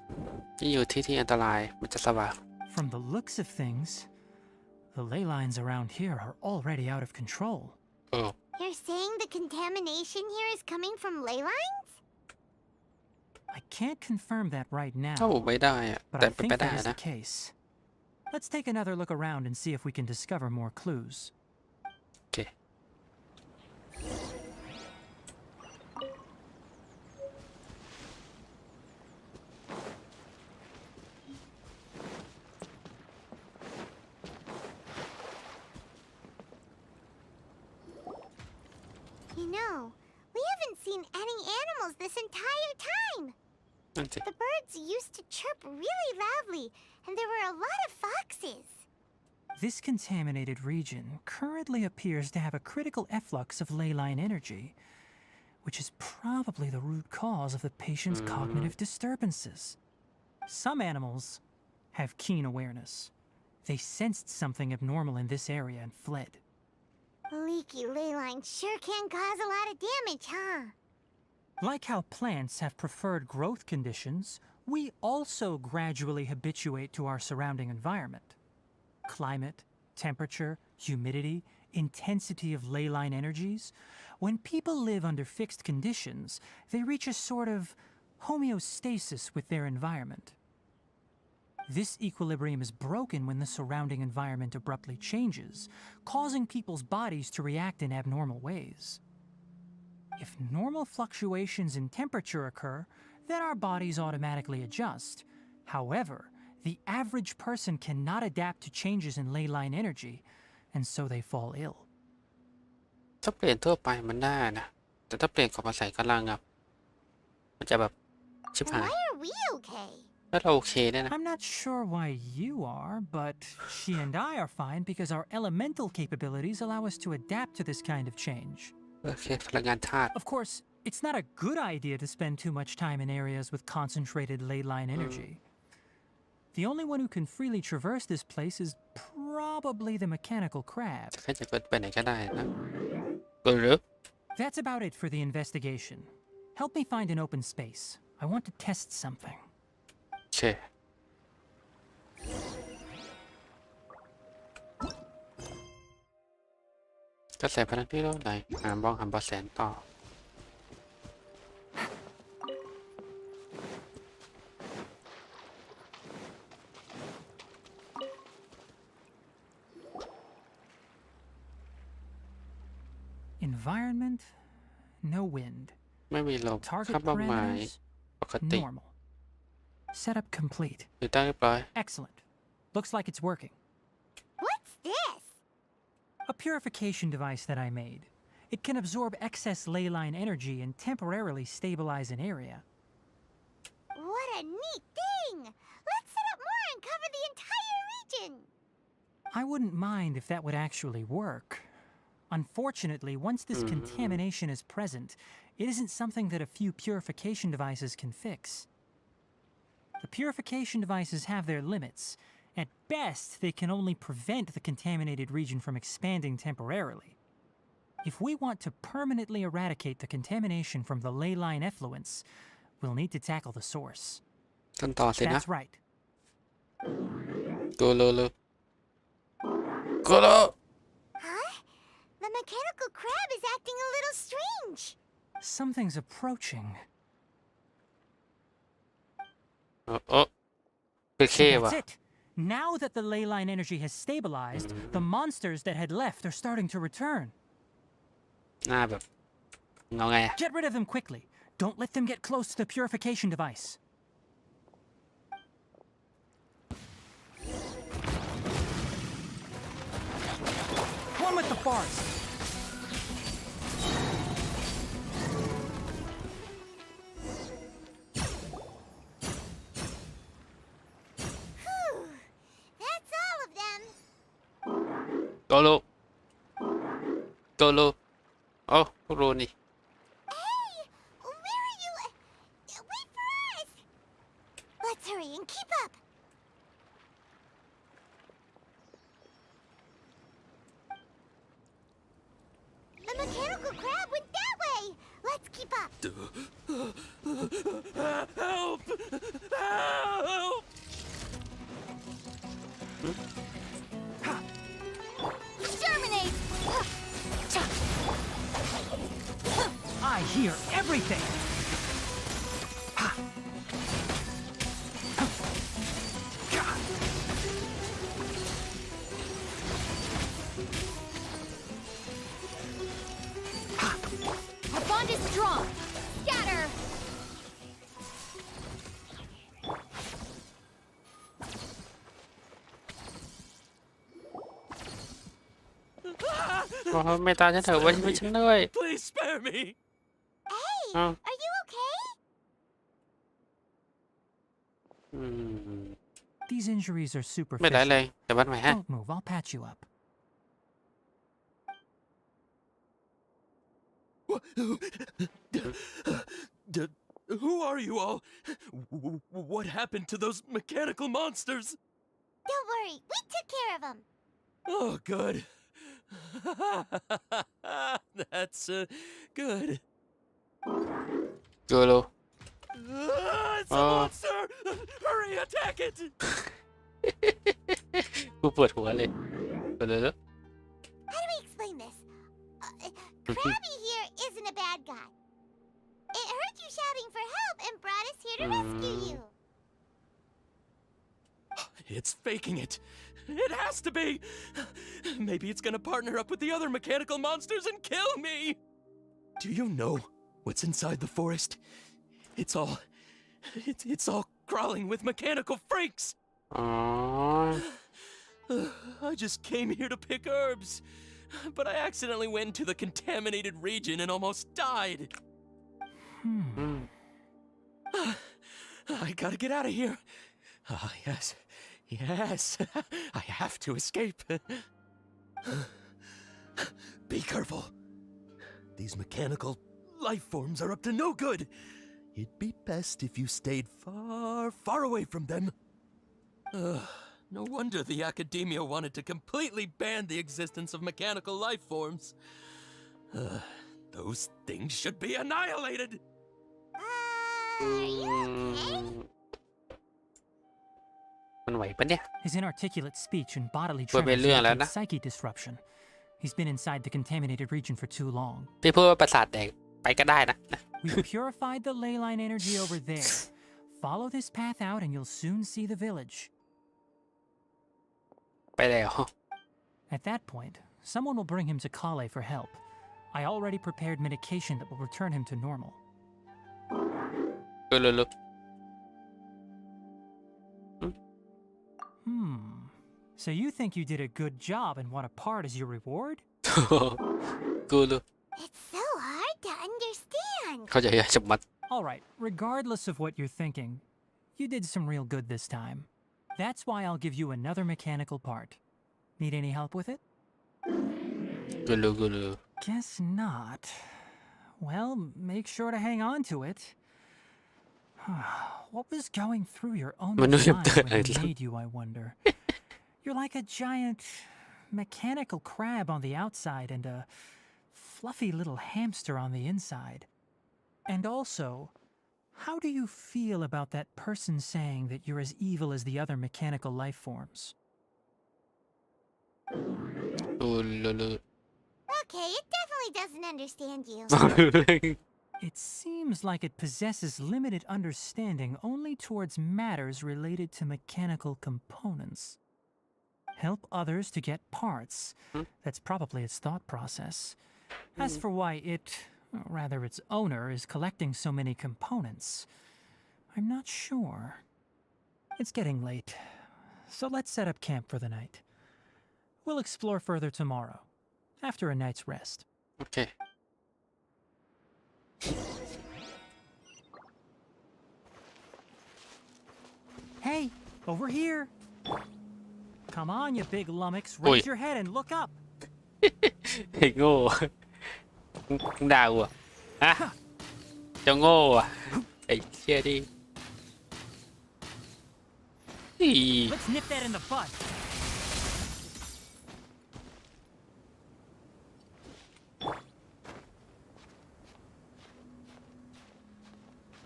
ที่อยู่ที่อันตรายมันจะสว่าง From the looks of things, the ley lines around here are already out of control. โอ้ You're saying the contamination here is coming from ley lines? I can't confirm that right เข้า now, ไม่ได้อะ but แต่ I เป็น think ไปได้ that is นะ the case. Let's take another look around and see if we can discover more clues. โอเค The know. We haven't seen any animals this entire time. นั่นสิ The birds used to chirp really loudly, and there were a lot of foxes. This contaminated region currently appears to have a critical efflux of ley line energy, which is probably the root cause of the patient's cognitive disturbances. Some animals have keen awareness. They sensed something abnormal in this area and fled. Leaky ley lines sure can cause a lot of damage, huh? Like how plants have preferred growth conditions, we also gradually habituate to our surrounding environment. Climate, temperature, humidity, intensity of ley line energies. When people live under fixed conditions, they reach a sort of homeostasis with their environment. This equilibrium is broken when the surrounding environment abruptly changes, causing people's bodies to react in abnormal ways. If normal fluctuations in temperature occur, then our bodies automatically adjust. However, the average person cannot adapt to changes in ley line energy, and so they fall ill. ถ้าเปลี่ยนทั่วไปมันได้นะแต่ถ้าเปลี่ยนกลับมาใส่กำลังอ่ะมันจะแบบชิบ Then หาย why are we okay? แล้วเราโอเคเนี่ยนะ I'm not sure why you are, but she and I are fine because our elemental capabilities allow us to adapt to this kind of change. โอเคพลังงานธาตุ Of course, it's not a good idea to spend too much time in areas with concentrated ley line energy. The only one who can freely traverse this place is probably the mechanical crab. จะใครจะเกิดไปไหนก็ได้นะก็หรือ That's about it for the investigation. Help me find an open space. I want to test something. โอเคกระแสพลังที่โลกไหนหาบ้องหาบอแสนต่อ Environment, no wind. ไม่มีลม Target ค่าเป้าหมาย parameters, ปกติ normal. Setup complete. ติดตั้งเรียบร้อย Excellent. Looks like it's working. What's this? A purification device that I made. It can absorb excess ley line energy and temporarily stabilize an area. What a neat thing! Let's set up more and cover the entire region! I wouldn't mind if that would actually work. Unfortunately, once this contamination is present, it isn't something that a few purification devices can fix. The purification devices have their limits. At best, they can only prevent the contaminated region from expanding temporarily. If we want to permanently eradicate the contamination from the ley line effluents, we'll need to tackle the source. ต้นต่อสินะ That's right. โกโลโลโกโล Huh? The mechanical crab is acting a little strange. Something's approaching. โอ้คือเคว่ะ That's it. Now that the ley line energy has stabilized, the monsters that had left are starting to return. หน้าแบบเงาไงอะ Get rid of them quickly. Don't let them get close to the purification device. One with the forest. Whew. That's all of them. โกโลโกโลโอ้พวกรู้นี่ Hey! Where are you? Wait for us! Let's hurry and keep up. The mechanical crab went that way. Let's keep up. Help! Help! Exterminate! I hear everything. Our bond is strong. Scatter! โอ้เมตตาฉันเถอะไว้ชีวิตฉันด้วย Please spare me. Hey, อ้าว are you okay? อืม These injuries are ไม่ได้เลย superficial. แต่บ้านใหม่ฮะ Don't move, I'll patch you up. Who are you all? What happened to those mechanical monsters? Don't worry, we took care of them. Oh, good. That's good. กูรู้ It's a monster! Hurry, attack it! กูปวดหัวเลยไปเลย How do we explain this? Krabby here isn't a bad guy. It heard you shouting for help and brought us here to rescue you. It's faking it. It has to be. Maybe it's gonna partner up with the other mechanical monsters and kill me. Do you know what's inside the forest? It's all crawling with mechanical freaks. อ๋อ I just came here to pick herbs, but I accidentally went into the contaminated region and almost died. I gotta get out of here. Ah, yes. Yes. I have to escape. Be careful. These mechanical life forms are up to no good. It'd be best if you stayed far, far away from them. No wonder the academia wanted to completely ban the existence of mechanical life forms. Those things should be annihilated. Are you okay? มันไหวปะเนี่ย His inarticulate speech and bodily พูดไป tremors เรื่องแล้ว indicate นะ psyche disruption. He's been inside the contaminated region for too long. ที่พูดว่าประสาทแดกไปก็ได้นะ We've purified the ley line energy over there. Follow this path out and you'll soon see the village. ไปแล้ว At that point, someone will bring him to Kale for help. I already prepared medication that will return him to normal. กูรู้ So you think you did a good job and want a part as your reward? กูรู้ It's so hard to understand. เขาใจจะมัด Alright, regardless of what you're thinking, you did some real good this time. That's why I'll give you another mechanical part. Need any help with it? กูรู้ Guess not. Well, make sure to hang on to it. What was going through your own มัน mind เริ่มเตือน when อะไร he made you, I wonder? You're like a giant mechanical crab on the outside and a fluffy little hamster on the inside. And also, how do you feel about that person saying that you're as evil as the other mechanical life forms? กูรู้ Okay, it definitely doesn't understand you. It seems like it possesses limited understanding only towards matters related to mechanical components. Help others to get parts. That's probably its thought process. As for why it, or rather its owner, is collecting so many components, I'm not sure. It's getting late, so let's set up camp for the night. We'll explore further tomorrow, after a night's rest. โอเค Hey, over here! Come on, you big lummox, Oi. raise your head and look up! ไอ้โง่มึงด่ากูอะเจ้าโง่อะไอ้เชี่ยดิอี Let's nip that in the bud!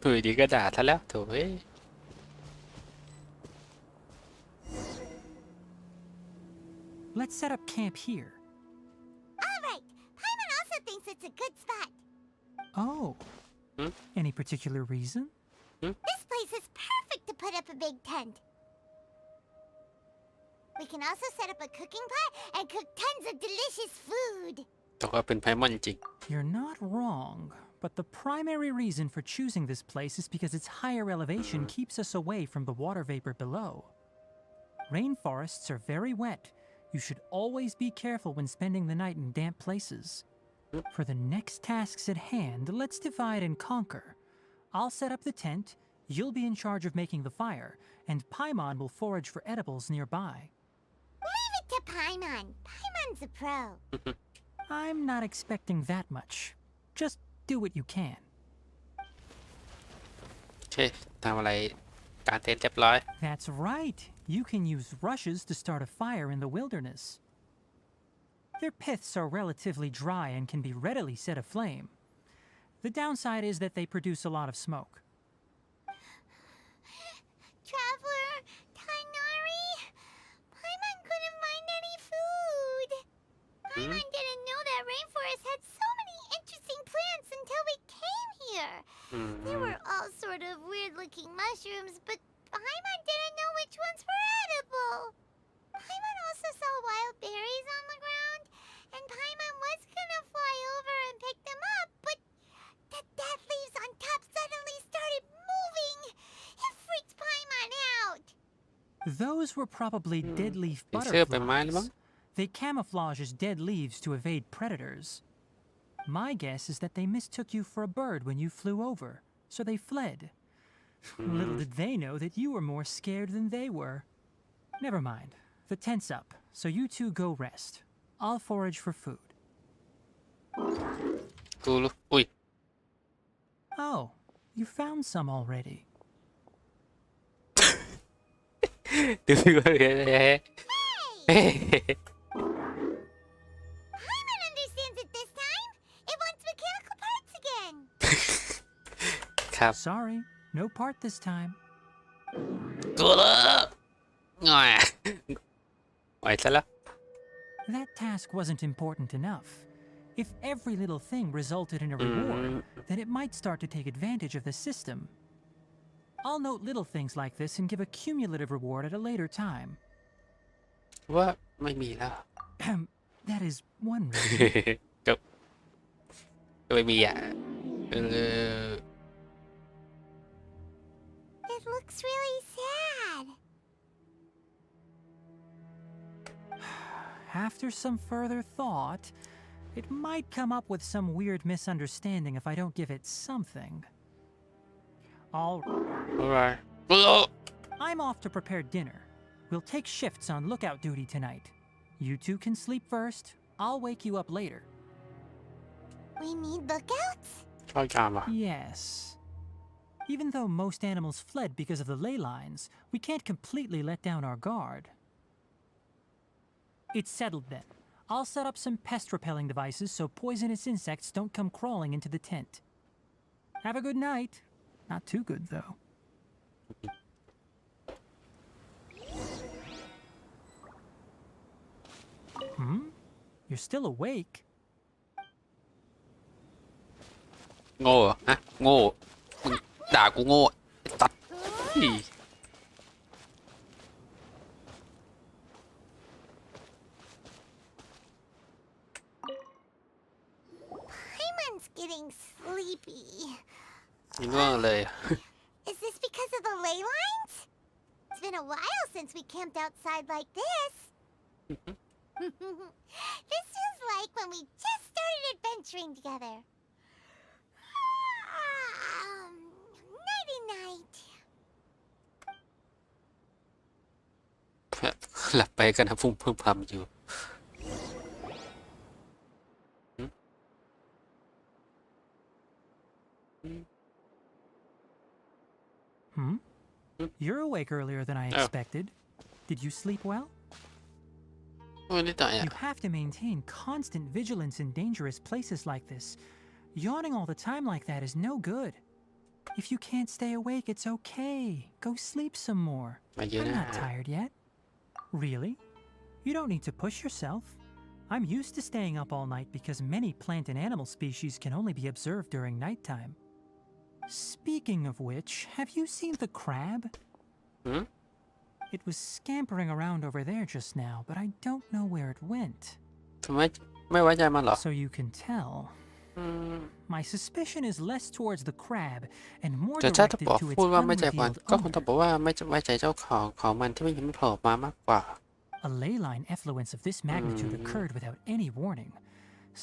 คุยดีก็ด่าซะแล้วโถ่เอ้ย Let's set up camp here. All right, Paimon also thinks it's a good spot. Oh. Any particular reason? This place is perfect to put up a big tent. We can also set up a cooking pot and cook tons of delicious food. แต่ว่าเป็นไพมอนจริง You're not wrong, but the primary reason for choosing this place is because its higher elevation keeps us away from the water vapor below. Rainforests are very wet, You should always be careful when spending the night in damp places. For the next tasks at hand, let's divide and conquer. I'll set up the tent, you'll be in charge of making the fire, and Paimon will forage for edibles nearby. Leave it to Paimon. Paimon's a pro. I'm not expecting that much. Just do what you can. โอเคทำอะไรการเต้นเรียบร้อย That's right. You can use rushes to start a fire in the wilderness. Their piths are relatively dry and can be readily set aflame. The downside is that they produce a lot of smoke. Traveler, Tighnari, Paimon couldn't find any food. Paimon didn't know that rainforest had so many interesting plants until we came here. There were all sort of weird-looking mushrooms, but Paimon didn't know which ones were edible. Paimon also saw wild berries on the ground, and Paimon was gonna fly over and pick them up, but the dead leaves on top suddenly started moving. It freaked Paimon out. Those were probably dead leaf ผีเสื้อใบไม้หรือมั้ง butterflies. They camouflage as dead leaves to evade predators. My guess is that they mistook you for a bird when you flew over, so they fled. Little did they know that you were more scared than they were. Never mind. The tent's up, so you two go rest. I'll forage for food. กูรู้อุ้ย Oh, you found some already. ดูสิว่าเฮ้ย Paimon understands it this time. It wants mechanical parts again. ครับ Sorry, no part this time. กูรู้ง่อยไหวซะแล้ว That task wasn't important enough. If every little thing resulted in a reward, then it might start to take advantage of the system. I'll note little things like this and give a cumulative reward at a later time. ว่าไม่มีแล้ว That is one reason. ก็ไม่มีอ่ะ It looks really sad. After some further thought, it might come up with some weird misunderstanding if I don't give it something. alright I'm off to prepare dinner. We'll take shifts on lookout duty tonight. You two can sleep first. I'll wake you up later. We need lookouts? เข้ายามอ่ะ Yes. Even though most animals fled because of the ley lines, we can't completely let down our guard. It's settled then. I'll set up some pest-repelling devices so poisonous insects don't come crawling into the tent. Have a good night. Not too good, though. You're still awake? โง่เหรอฮะโง่มึงด่ากูโง่ไอ้ตัดอี Paimon's getting sleepy. ง่วงเลย Is this because of the ley lines? It's been a while since we camped outside like this. This feels like when we just started adventuring together. Nighty night. หลับไปกันนะพุ่งพึ่งพำอยู่ You're awake earlier than I expected. Did you sleep well? โอ้ยนี่ต่ออ่ะ You have to maintain constant vigilance in dangerous places like this. Yawning all the time like that is no good. If you can't stay awake, it's okay. Go sleep some more. มาเยอะ I'm นะ not tired yet. Really? You don't need to push yourself. I'm used to staying up all night because many plant and animal species can only be observed during nighttime. Speaking of which, have you seen the crab? It was scampering around over there just now, but I don't know where it went. ทำไมไม่ไว้ใจมันเหรอ So you can tell. My suspicion is less towards the crab and more แต่ถ้า directed บอก to its พูดว่าไม่ใจมัน unrevealed ก็คง owner. ต้องบอกว่าไม่ไว้ใจเจ้าของมันที่ไม่เห็นมันโผล่มามากกว่า A ley line effluence of this magnitude occurred without any warning.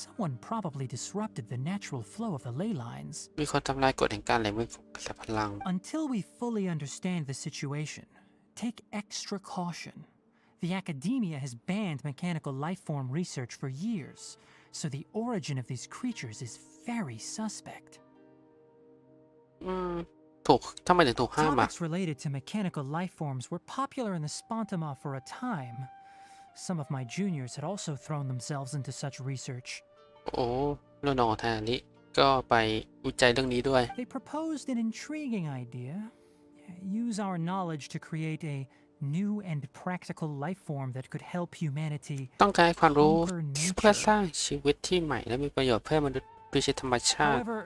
Someone probably disrupted the natural flow of the ley lines. มีคนทำลายกฎแห่งการไหลเวียนของกระแสพลัง Until we fully understand the situation, take extra caution. The academia has banned mechanical lifeform research for years, so the origin of these creatures is very suspect. ถูกทำไมถึงถูกห้ามอ่ะ Topics related to mechanical lifeforms were popular in the Spontama for a time. Some of my juniors had also thrown themselves into such research. โอ้รุ่นน้องของทางนี้ก็ไปวิจัยเรื่องนี้ด้วย They proposed an intriguing idea. Use our knowledge to create a new and practical lifeform that could help humanity ต้องการความรู้ conquer เพื่อ nature. สร้างชีวิตที่ใหม่และมีประโยชน์เพื่อมนุษย์โดยใช้ธรรมชาติ However,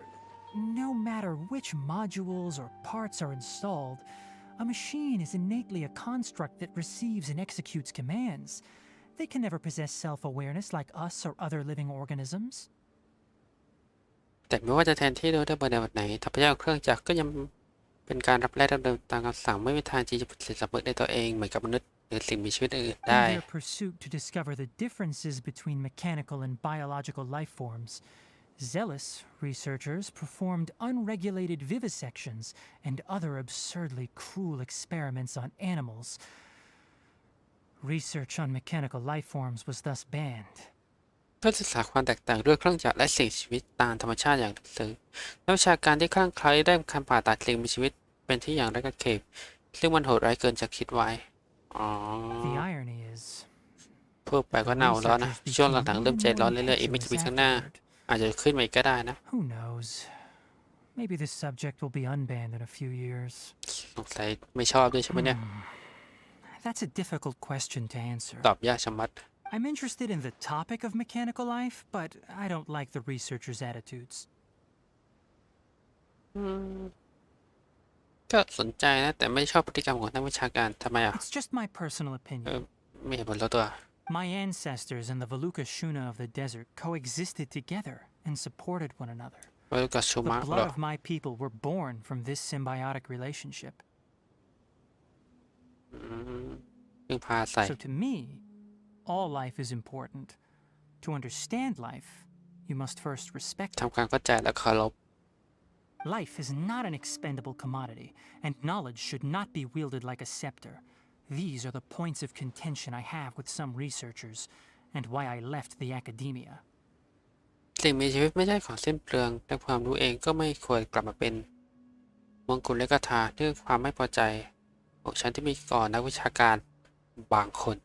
no matter which modules or parts are installed, a machine is innately a construct that receives and executes commands. They can never possess self-awareness like us or other living organisms. แต่ไม่ว่าจะแทนที่ด้วยในแบบไหนทรัพยากรเครื่องจักรก็ยังเป็นการรับและดำเนินตามคำสั่งไม่มีทางที่จะผลิตสำเร็จในตัวเองเหมือนกับมนุษย์หรือสิ่งมีชีวิตอื่นได้ In their pursuit to discover the differences between mechanical and biological life forms, zealous researchers performed unregulated vivisections and other absurdly cruel experiments on animals. Research on mechanical life forms was thus banned. เพื่อศึกษาความแตกต่างด้วยเครื่องจักรและสิ่งมีชีวิตตามธรรมชาติอย่างลึกซึ้งนักวิชาการที่คลั่งไคล้ได้การผ่าตัดสิ่งมีชีวิตเป็นที่อย่างไร้กระเขบซึ่งมันโหดร้ายเกินจะคิดไว้ The irony is, พูดไปก็เน่าแล้วนะช่วงหลังๆเริ่มใจร้อนเรื่อยๆอีกไม่กี่ปีข้างหน้า อาจจะขึ้นมาอีกก็ได้นะ who knows? Maybe this subject will be unbanned in a few years. สงสัยไม่ชอบด้วยใช่ไหมเนี่ย That's a difficult question to answer. ตอบยากชะมัด I'm interested in the topic of mechanical life, but I don't like the researchers' attitudes. ก็สนใจนะแต่ไม่ชอบพฤติกรรมของนักวิชาการทำไมอ่ะ It's just my personal opinion. ไม่เห็นผลแล้วตัว My ancestors and the Valuka Shuna of the desert coexisted together and supported one another. วารุกัสชู The มะเหร blood อ of my people were born from this symbiotic relationship. พึ่งพาใส่ So to me, all life is important. To understand life, you must first respect it. ทำความเข้าใจและเคารพ Life is not an expendable commodity, and knowledge should not be wielded like a scepter. These are the points of contention I have with some researchers, and why I left the academia. สิ่งมีชีวิตไม่ใช่ของสิ้นเปลืองและความรู้เองก็ไม่ควรกลับมาเป็นมงกุฎและคาถาเรื่องความไม่พอใจของฉันที่มีก่อนักวิชาการบางคน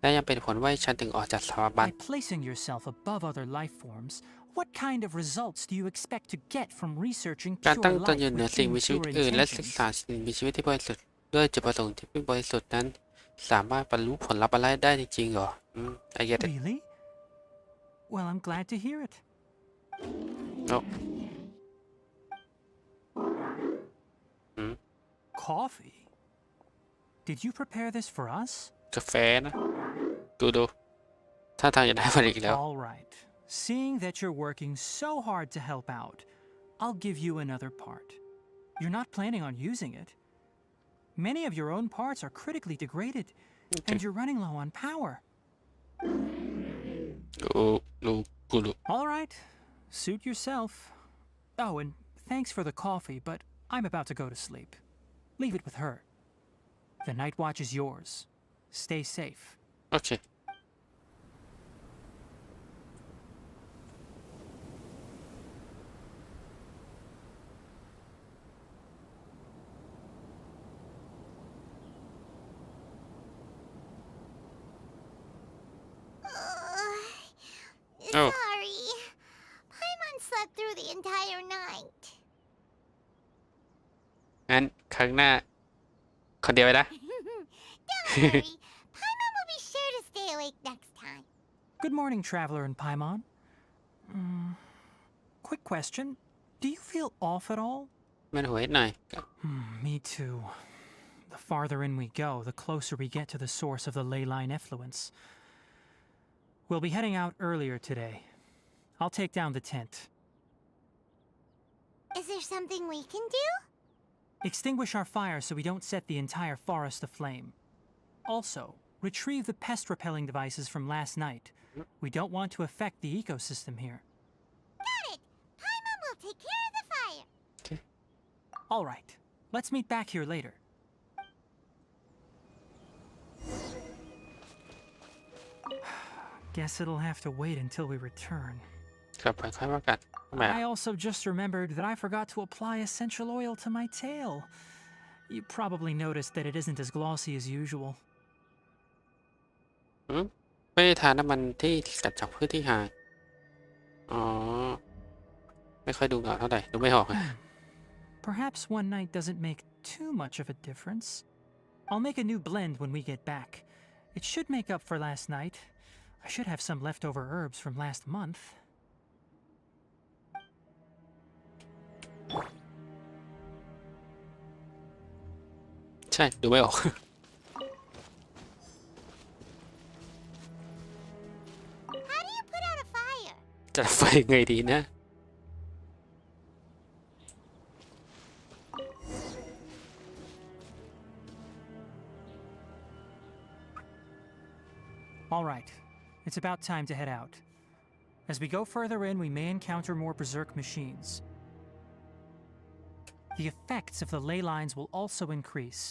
และยังเป็นผลว่าฉันถึงออกจากสถาบัน By placing yourself above other life forms, what kind of results do you expect to get from researching การ pure ตั้งตน life อยู่เหนือ with สิ่งมีชีวิต impure อื่นและศึก intentions? ษาสิ่งมีชีวิตที่บริสุทธิ์ด้วยจุดประสงค์ที่ไม่บริสุทธิ์นั้นสามารถบรรลุผลลัพธ์อะไรได้จริงๆเหรอI get it Really? Well, I'm glad to hear it. Oh. Coffee? Did you prepare this for us? กาแฟนะดูถ้าทางจะได้ผลิตอีกแล้ว All right. Seeing that you're working so hard to help out, I'll give you another part. You're not planning on using it. Many of your own parts are critically degraded, and you're running low on power. กูรู้ All right. Suit yourself. Oh, and thanks for the coffee, but I'm about to go to sleep. Leave it with her. The night watch is yours. Stay safe. โอเค Oh. Sorry. Paimon slept through the entire night. งั้นครั้งหน้าคนเดียวไปนะ Don't worry. Paimon will be sure to stay awake next time. Good morning, Traveler and Paimon. Quick question. Do you feel off at all? มันหัวนิดหน่อย Me too. The farther in we go, the closer we get to the source of the ley line effluence. We'll be heading out earlier today. I'll take down the tent. Is there something we can do? Extinguish our fire so we don't set the entire forest aflame. Also, Retrieve the pest-repelling devices from last night. We don't want to affect the ecosystem here. Got it! Paimon will take care of the fire. Okay. All right. Let's meet back here later. Guess it'll have to wait until we return. กลับไปค่อยว่ากันทำไม I also just remembered that I forgot to apply essential oil to my tail. You probably noticed that it isn't as glossy as usual. ไม่ได้ทานน้ำมันที่กัดจากพืชที่หายอ๋อไม่ค่อยดูเงาเท่าไหร่ดูไม่ออก Perhaps one night doesn't make too much of a difference. I'll make a new blend when we get back. It should make up for last night. I should have some leftover herbs from last month. ใช่ดูไม่ออก How do you put out a fire? จะไฟไงดีนะ All right. It's about time to head out. As we go further in, we may encounter more berserk machines. The effects of the ley lines will also increase.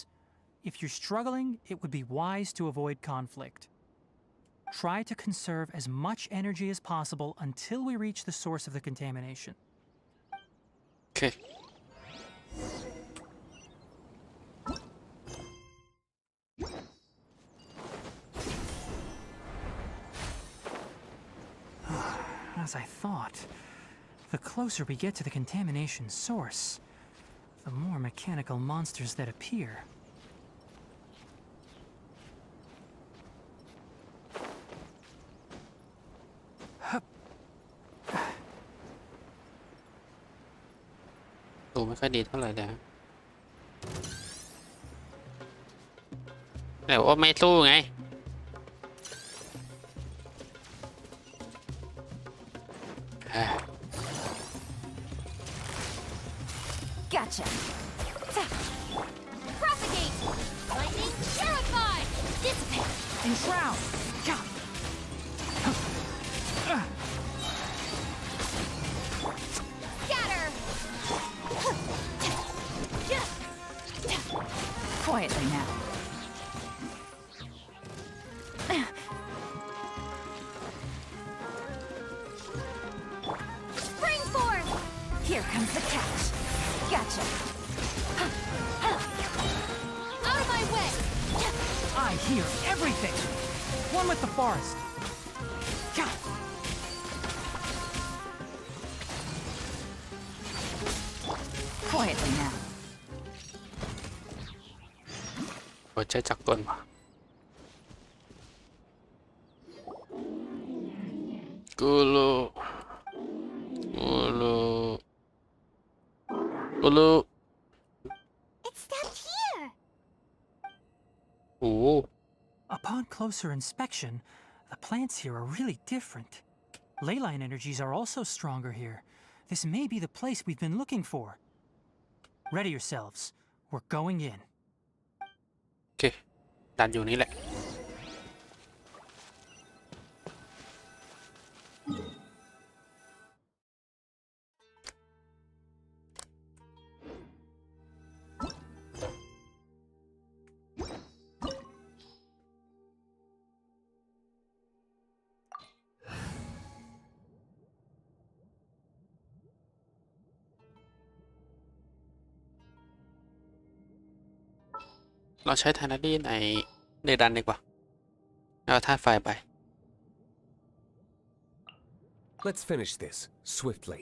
If you're struggling, it would be wise to avoid conflict. Try to conserve as much energy as possible until we reach the source of the contamination. โอเค As I thought, the closer we get to the contamination source, the more mechanical monsters that appear. Hup. ดูไม่ค่อยดีเท่าไหร่เลยแต่ว่าไม่สู้ไง Gotcha. Propagate! Lightning purify! Dissipate! Enshroud! Gah! Scatter! Quietly now. Spring forth! Here comes the catch. Gotcha. Out of my way! I hear everything! One with the forest! Gah! Quietly now. หัวใจจักรกลว่ะกูรู้ It's stopped here! โอ้ Upon closer inspection, the plants here are really different. Leyline energies are also stronger here. This may be the place we've been looking for. Ready yourselves. We're going in. โอเคดันอยู่นี่แหละ เราใช้ไทนาดี้ในดันดีกว่าเอาธาตุไฟไป Let's finish this swiftly.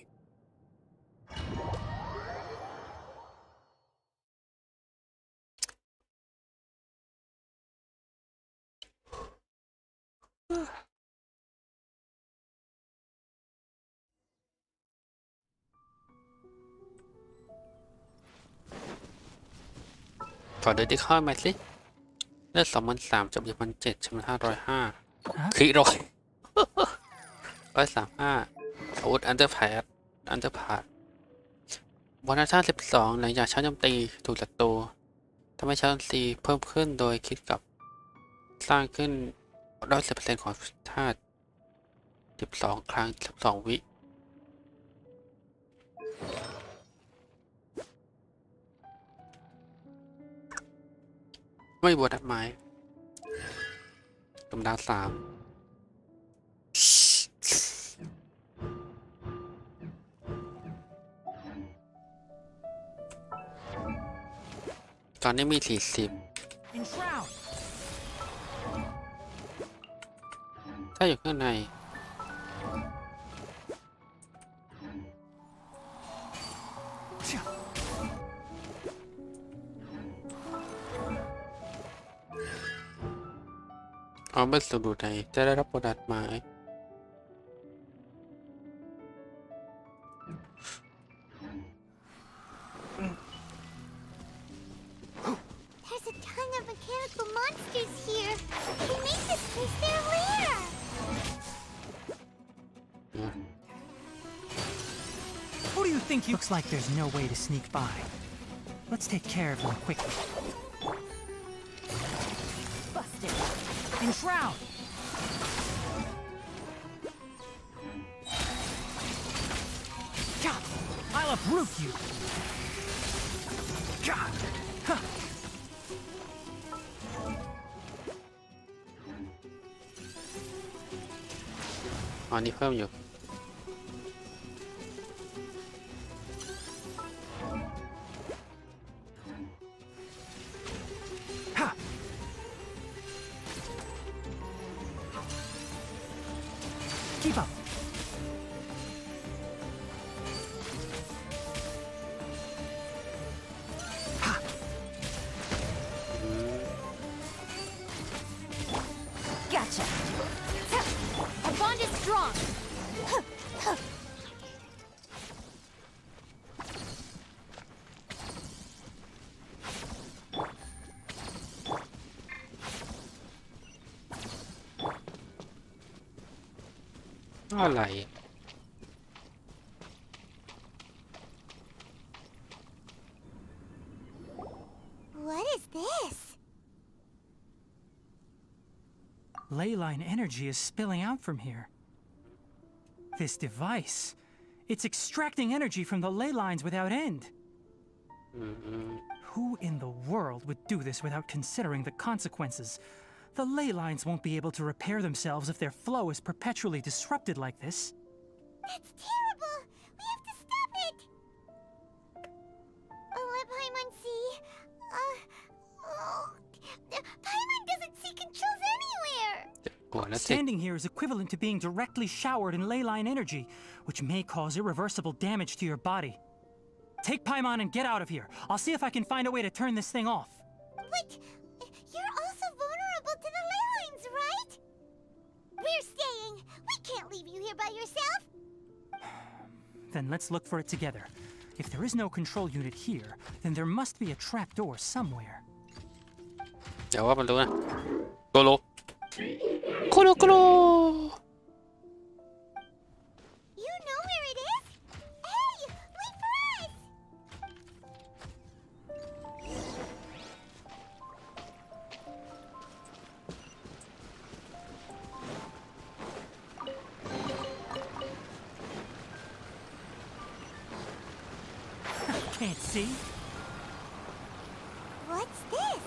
ขอดูที่ข้อมาสิเลือด23,000จบ1,700จำนวน505คริร้อย135อาวุธอันเดอร์พาร์ตบอลท่า12หลังจากชาร์จโจมตีถูกศัตรูทำให้ชาร์จโจมตีเพิ่มขึ้นโดยคิดกับ สร้างขึ้น100% ของธาตุ12 ครั้ง 12 วิไม่บวชดอกไม้กำลัง3ตอนนี้มี40 Enshroud. ถ้าอยู่ข้างในเอาไม่สมบูรณ์ในจะได้รับโบนัสไม้ There's a ton of mechanical monsters here. They make this place their lair. Who do you think you... Looks like there's no way to sneak by. Let's take care of them quickly. Busted. Enshroud. God, I'll uproot you. God. Huh. อ๋อนี่เพิ่มอยู่ Ha. Keep up. Ha. Gotcha. Our bond is strong. อะไร What is this? Leyline energy is spilling out from here. This device, it's extracting energy from the ley lines without end. Who in the world would do this without considering the consequences? The ley lines won't be able to repair themselves if their flow is perpetually disrupted like this. That's terrible. We have to stop it. Let Paimon see. Paimon doesn't see controls anywhere. กลัวแล้วสิ Standing here is equivalent to being directly showered in ley line energy, which may cause irreversible damage to your body. Take Paimon and get out of here. I'll see if I can find a way to turn this thing off. But you're also vulnerable to the ley lines, right? We're staying. We can't leave you here by yourself. Then let's look for it together. If there is no control unit here, then there must be a trapdoor somewhere. เดี๋ยวว่ามันรู้นะโกโลโกโลโกโล You know where it is? Hey, wait for us! Can't see? What's this?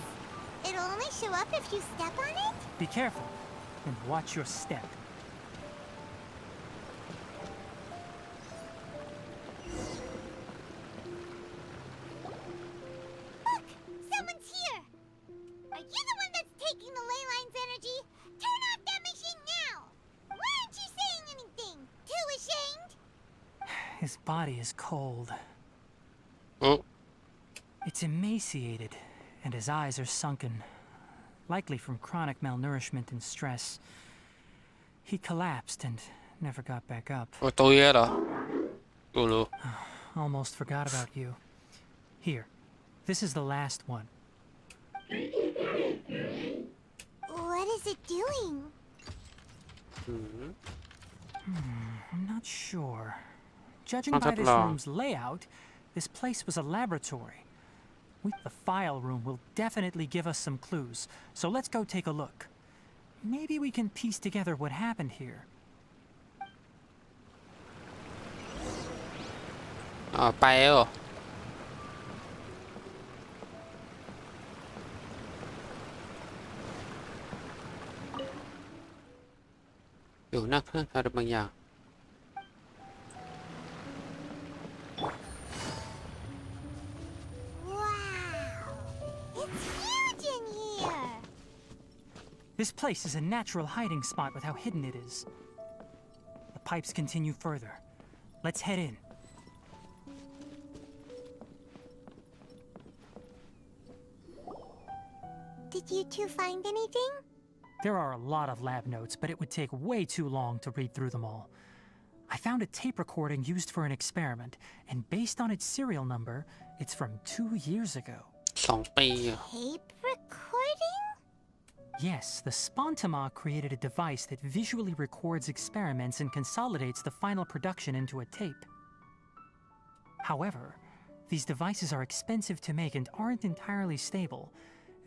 It'll only show up if you step on it? Be careful and watch your step. Look! Someone's here! Are you the one that's taking the ley line's energy? Turn off that machine now! Why aren't you saying anything? Too ashamed? His body is cold. โอ้ It's emaciated, and his eyes are sunken, likely from chronic malnourishment and stress. He collapsed and never got back up. โอ้ตัวเยอะเหรอโกโล Almost forgot about you. Here, this is the last one. What is it doing? I'm not sure. Judging by this Concept room's layout, this place was a laboratory. The file room will definitely give us some clues, so let's go take a look. maybe we can piece together what happened here. อ๋อไปแล้วเหรออยู่หน้าเครื่องอะไรบางอย่าง This place is a natural hiding spot with how hidden it is. The pipes continue further. Let's head in. Did you two find anything? There are a lot of lab notes, but it would take way too long to read through them all. I found a tape recording used for an experiment, and based on its serial number, it's from 2 years ago. 2 ปีเหรอ Tape recording? Yes, the Spontama created a device that visually records experiments and consolidates the final production into a tape. However, these devices are expensive to make and aren't entirely stable.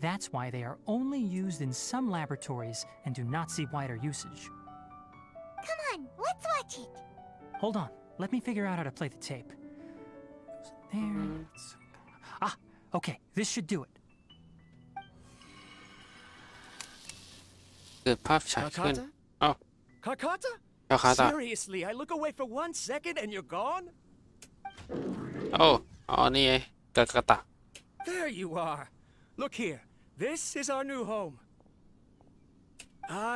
That's why they are only used in some laboratories and do not see wider usage. Come on, let's watch it. Hold on, let me figure out how to play the tape. There. Ah, okay, this should do it. เกิดภาพฉายขึ้น Kakata? อ้าว Kakata? คาคาตะ Seriously, I look away for 1 second and you're gone? โอ้อ๋อนี่ไงกากาตะ There you are. Look here. This is our new home.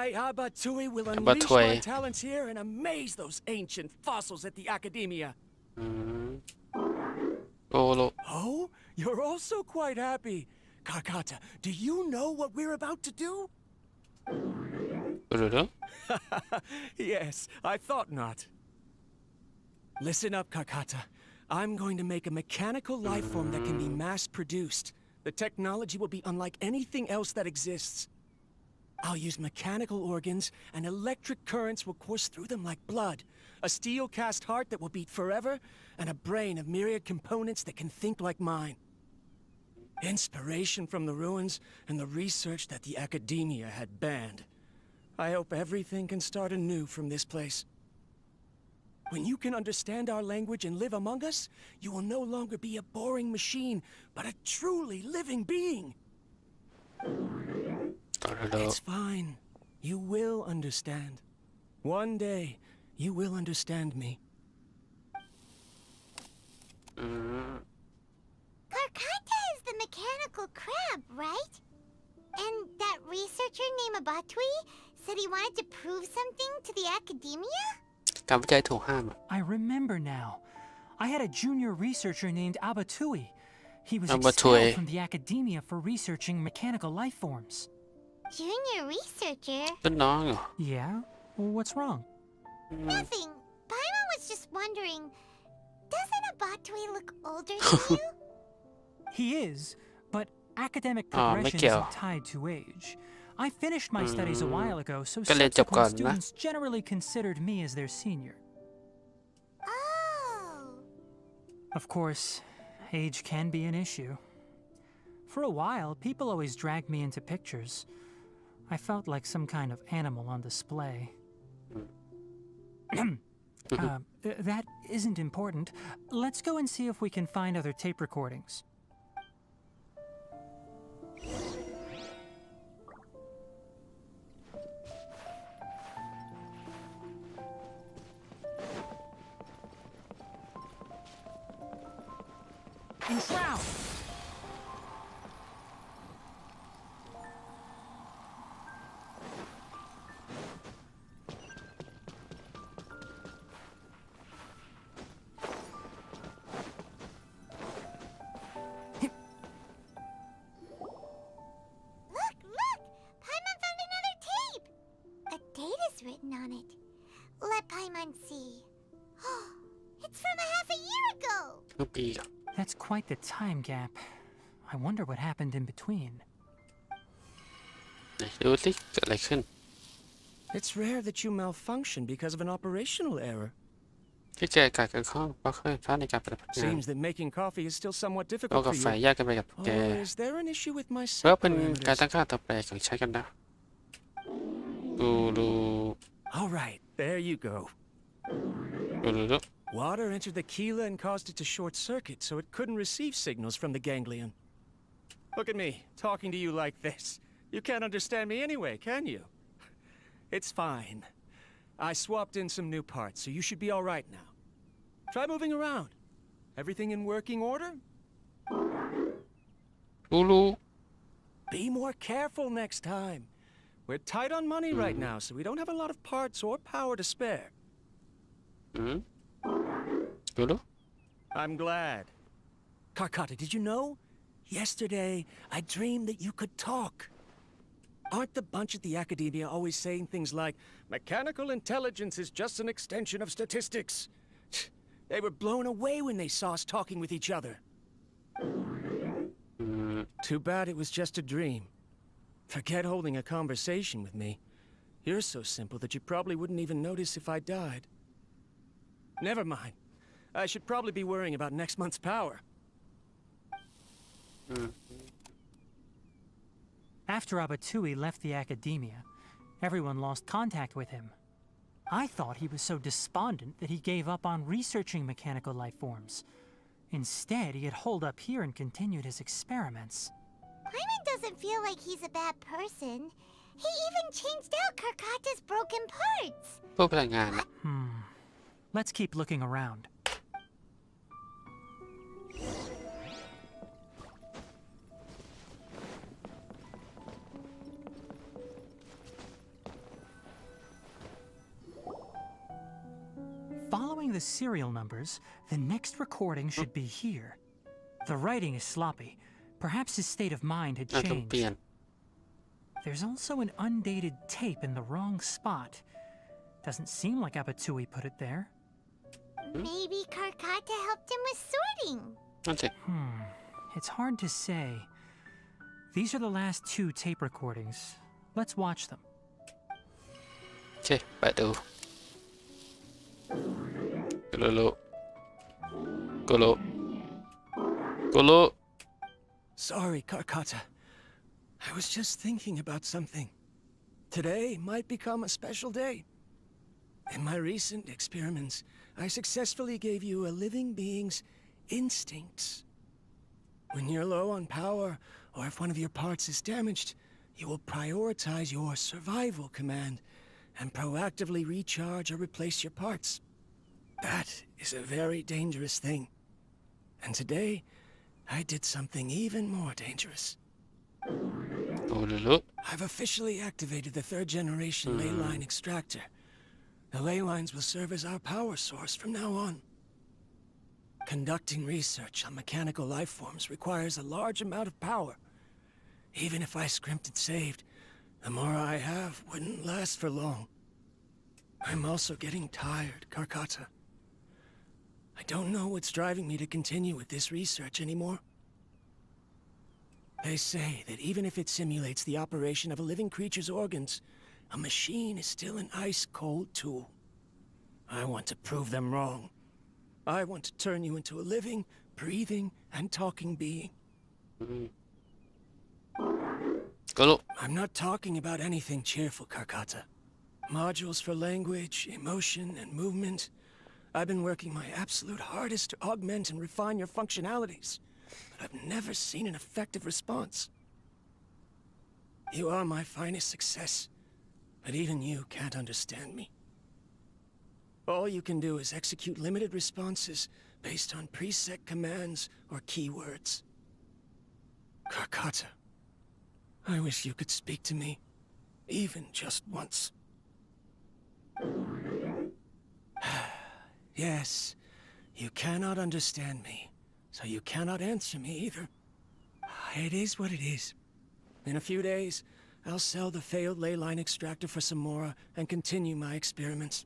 I, Abatui, will unleash Abatui. my talents here and amaze those ancient fossils at the Academia. โกโล Oh, you're also quite happy. Kakata, do you know what we're about to do? หรือ Yes, I thought not. Listen up, Kakata. I'm going to make a mechanical life form that can be mass-produced. The technology will be unlike anything else that exists. I'll use mechanical organs, and electric currents will course through them like blood, a steel-cast heart that will beat forever, and a brain of myriad components that can think like mine. Inspiration from the ruins and the research that the Academia had banned. I hope everything can start anew from this place. When you can understand our language and live among us, you will no longer be a boring machine, but a truly living being. ต่อเลย It's fine. You will understand. One day, you will understand me. Karkata is the mechanical crab, right? And that researcher named Abatui said he wanted to prove something to the Academia? การวิจัยถูกห้าม I remember now. I had a junior researcher named Abatui. He was Abatui. expelled from the Academia for researching mechanical life forms. Junior researcher? เป็นน้องเหรอ Yeah? Well, what's wrong? Nothing. Paimon was just wondering, doesn't Abatui look older than you? He is, but academic Ah, progression Mikhail. isn't tied to age. I finished my studies a while ago, so ก็เรียนจบก่อน subsequent นะ students generally considered me as their senior. Oh. Of course, age can be an issue. For a while, people always dragged me into pictures. I felt like some kind of animal on display. That isn't important. Let's go and see if we can find other tape recordings. Wow! Look! Paimon found another tape! A date is written on it. Let Paimon see. It's from a half a year ago! เมื่อปีเหรอ That's quite the time gap. I wonder what happened in between. ไหนดูสิเกิดอะไรขึ้น It's rare that you malfunction because of an operational error. ที่เจอการเกิดข้องเพราะเครื่องพลาดในการปฏิบัติงาน Seems that making coffee is still somewhat โล difficult กา for แฟ you. ยากกันไปกับแก Or is there an issue with my เพราะ set เป็นการ parameters? ตั้งค่าตัวแปรของใช้กันนะ All right, there you go. Water entered the Keela and caused it to short circuit, so it couldn't receive signals from the ganglion. Look at me, talking to you like this. You can't understand me anyway, can you? It's fine. I swapped in some new parts, so you should be all right now. Try moving around. Everything in working order? Be more careful next time. We're tight on money right now, so we don't have a lot of parts or power to spare. I'm glad. Karkata, did you know? Yesterday, I dreamed that you could talk. Aren't the bunch at the Academia always saying things like, mechanical intelligence is just an extension of statistics? They were blown away when they saw us talking with each other. Too bad it was just a dream. Forget holding a conversation with me. You're so simple that you probably wouldn't even notice if I died. Never mind. I should probably be worrying about next month's power. After Abatui left the Academia, everyone lost contact with him. I thought he was so despondent that he gave up on researching mechanical life forms. Instead, he had holed up here and continued his experiments. Paimon doesn't feel like he's a bad person. He even changed out Karkata's broken parts. พวกพลังงานอะ Let's keep looking around. Following the serial numbers, the next recording should be here. The writing is sloppy. Perhaps his state of mind had เราต้องเปลี่ยน changed. There's also an undated tape in the wrong spot. Doesn't seem like Abatui put it there. Maybe Karkata helped him with sorting. นั่นสิ It's hard to say. These are the last 2 tape recordings. Let's watch them. โอเคไปดูโกโล Sorry, Karkata. I was just thinking about something. Today might become a special day. In my recent experiments, I successfully gave you a living being's instincts. When you're low on power, or if one of your parts is damaged, you will prioritize your survival command and proactively recharge or replace your parts. That is a very dangerous thing. And today, I did something even more dangerous. I've officially activated the 3rd generation ley line extractor. The ley lines will serve as our power source from now on. Conducting research on mechanical life forms requires a large amount of power. Even if I scrimped and saved, the more I have wouldn't last for long. I'm also getting tired, Karkata. I don't know what's driving me to continue with this research anymore. They say that even if it simulates the operation of a living creature's organs, a machine is still an ice-cold tool. I want to prove them wrong. I want to turn you into a living, breathing, and talking being. I'm not talking about anything cheerful, Karkata. Modules for language, emotion, and movement. I've been working my absolute hardest to augment and refine your functionalities, but I've never seen an effective response. You are my finest success, but even you can't understand me. All you can do is execute limited responses based on preset commands or keywords. Karkata, I wish you could speak to me, even just once. Yes, you cannot understand me, so you cannot answer me either. It is what it is. In a few days, I'll sell the failed ley line extractor for some more and continue my experiments.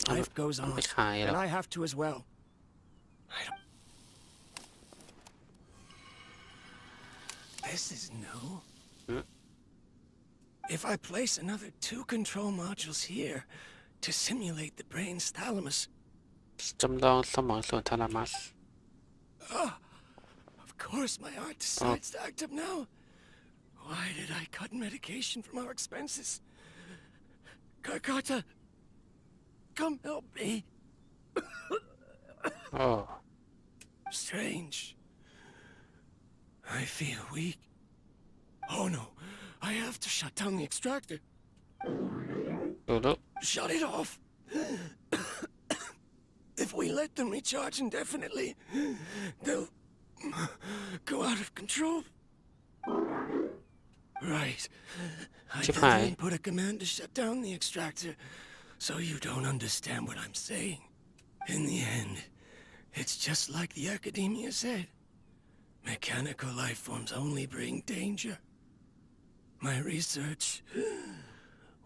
Life goes on, and I have to as well. This is new. If I place another 2 control modules here to simulate the brain's thalamus. จำลองสมองส่วนทาลามัส Of course my heart decides to act up now. Why did I cut medication from our expenses? Karkata, come help me. Oh. Strange. I feel weak. Oh no, I have to shut down the extractor. Shut it off. If we let them recharge indefinitely, they'll go out of control. Right. I definitely put a command to shut down the extractor, so you don't understand what I'm saying. In the end, it's just like the academia said. Mechanical life forms only bring danger. My research...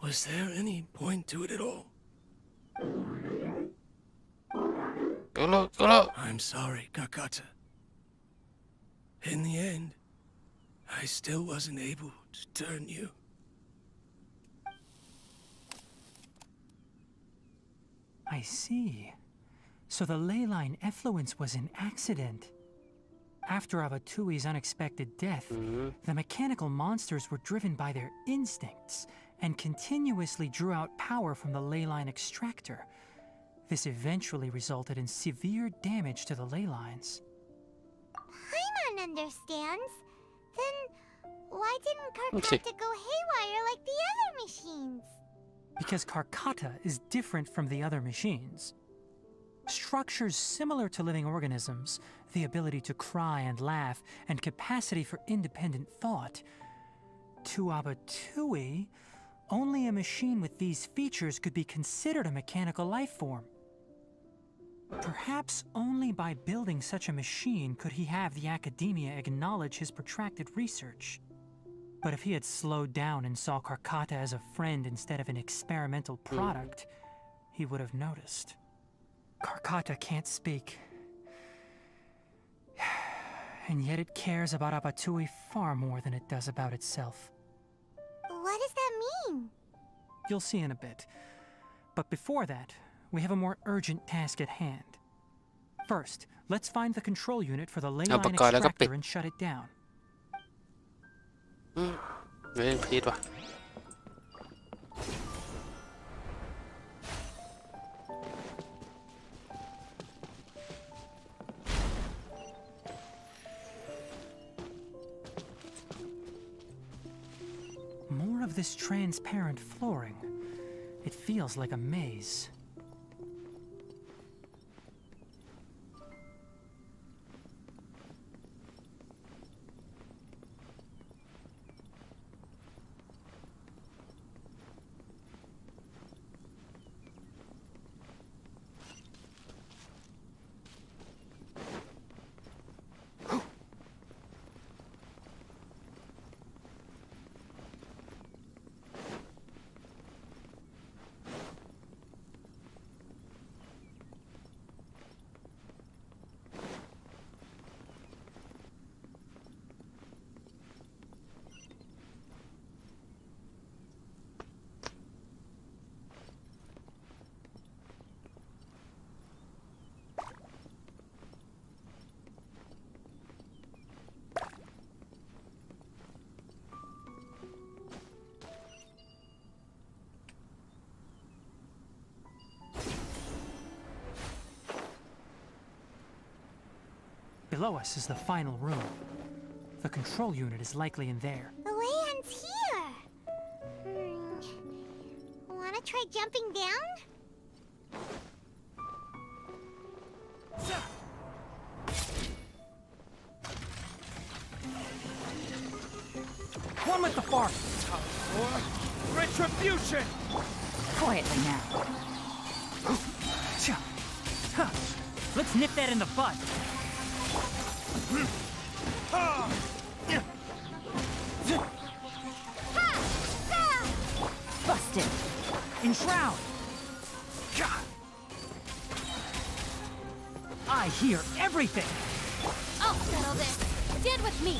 Was there any point to it at all? I'm sorry, Karkata. In the end, I still wasn't able to turn you. I see. So the ley line effluence was an accident. After Abatui's unexpected death, the mechanical monsters were driven by their instincts and continuously drew out power from the ley line extractor. This eventually resulted in severe damage to the ley lines. Paimon understands. Then why didn't Karkata go haywire like the other machines? Because Karkata is different from the other machines. Structures similar to living organisms, the ability to cry and laugh, and capacity for independent thought. To Abatui, only a machine with these features could be considered a mechanical life form. Perhaps only by building such a machine could he have the academia acknowledge his protracted research. But if he had slowed down and saw Karkata as a friend instead of an experimental product, he would have noticed. Karkata can't speak. And yet it cares about Abatui far more than it does about itself. What does that mean? You'll see in a bit. But before that, we have a more urgent task at hand. First, let's find the control unit for the ley line extractor and shut it down. More of this transparent flooring. It feels like a maze. Below us is the final room. The control unit is likely in there. The way ends here. Wanna try jumping down? One with the far. Retribution! Quietly now. Let's nip that in the bud. Busted. Enshroud. I hear everything. I'll settle this. Stand with me.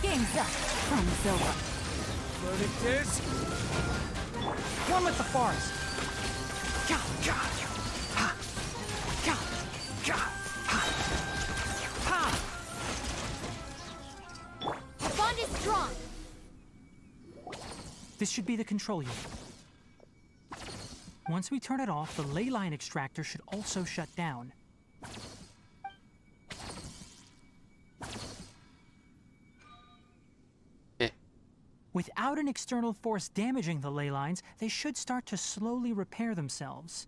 Game's up. Time's over. Verdict is... One with the forest. This should be the control unit. Once we turn it off, the ley line extractor should also shut down. Without an external force damaging the ley lines, they should start to slowly repair themselves.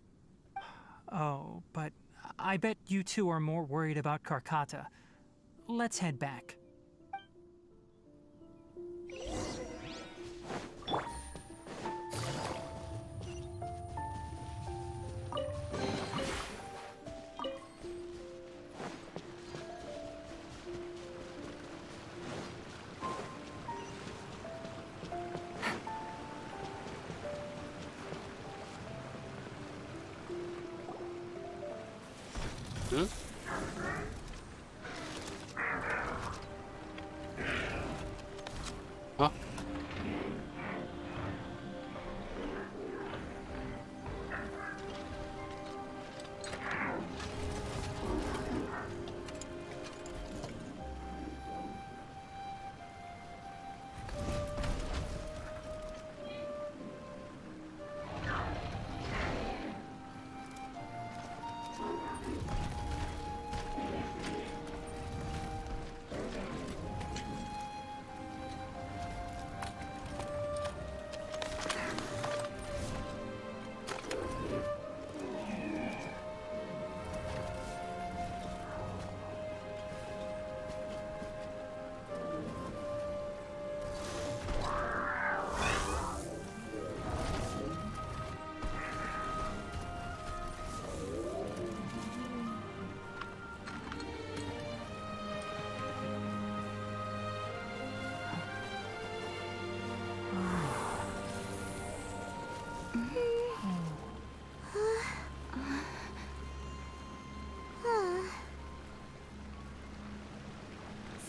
Oh, but I bet you two are more worried about Karkata. Let's head back. Huh?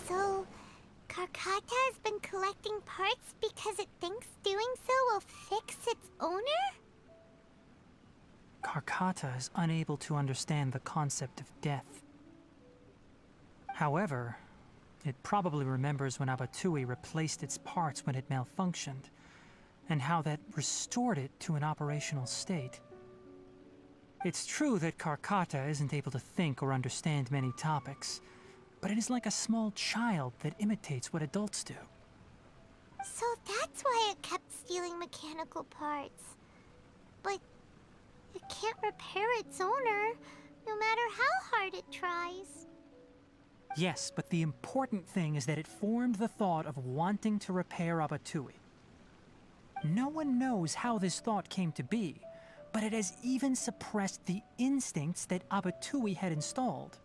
So, Karkata has been collecting parts because it thinks doing so will fix its owner? Karkata is unable to understand the concept of death. However, it probably remembers when Abatui replaced its parts when it malfunctioned, and how that restored it to an operational state. It's true that Karkata isn't able to think or understand many topics, but it is like a small child that imitates what adults do. So that's why it kept stealing mechanical parts. But it can't repair its owner, no matter how hard it tries. Yes, but the important thing is that it formed the thought of wanting to repair Abatui. No one knows how this thought came to be, but it has even suppressed the instincts that Abatui had installed.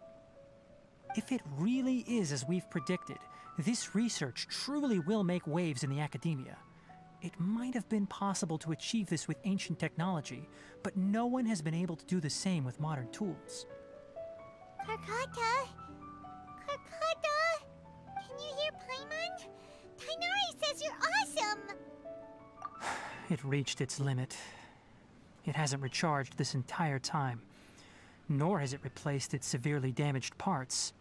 If it really is as we've predicted, this research truly will make waves in the academia. It might have been possible to achieve this with ancient technology, but no one has been able to do the same with modern tools. Karkata? Karkata? Can you hear Paimon? Tighnari says you're awesome! It reached its limit. It hasn't recharged this entire time, nor has it replaced its severely damaged parts.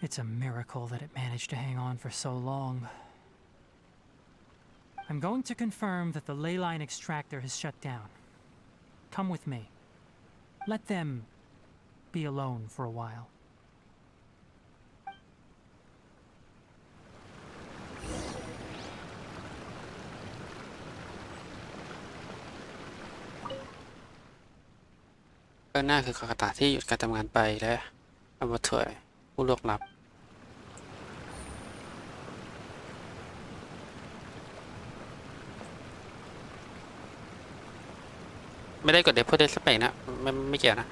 It's a miracle that it managed to hang on for so long. I'm going to confirm that the ley line extractor has shut down. Come with me. Let them be alone for a while.ก็น่าคือคาคาตะที่หยุดการทำงานไปและเอามาเถอยผู้ล่วงลับไม่ได้กดเดฟเพื่อเดสเปกนะไม่เกี่ยวนะ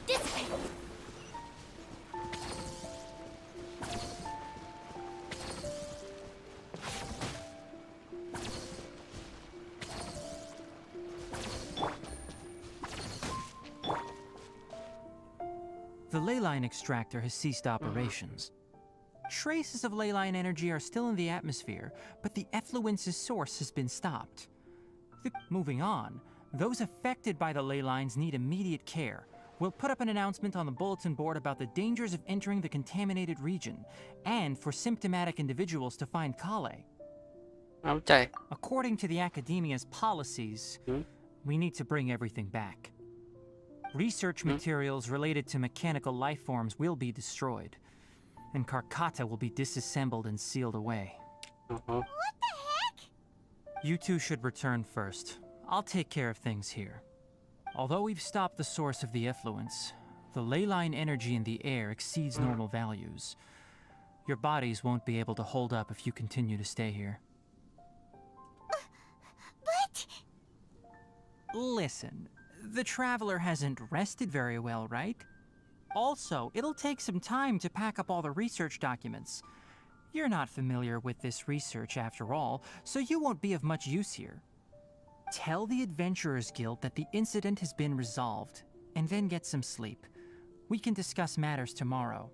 Tighnari the ley line extractor has ceased operations. Traces of ley line energy are still in the atmosphere, but the effluence's source has been stopped. Moving on, those affected by the ley lines need immediate care. We'll put up an announcement on the bulletin board about the dangers of entering the contaminated region, and for symptomatic individuals to find Kale. According to the Academia's policies, we need to bring everything back. Research materials related to mechanical life forms will be destroyed, and Karkata will be disassembled and sealed away. What the heck? You two should return first. I'll take care of things here. Although we've stopped the source of the effluence, the ley line energy in the air exceeds normal values. Your bodies won't be able to hold up if you continue to stay here. But... Listen, the Traveler hasn't rested very well, right? Also, it'll take some time to pack up all the research documents. You're not familiar with this research after all, so you won't be of much use here. Tell the Adventurers Guild that the incident has been resolved, and then get some sleep. We can discuss matters tomorrow.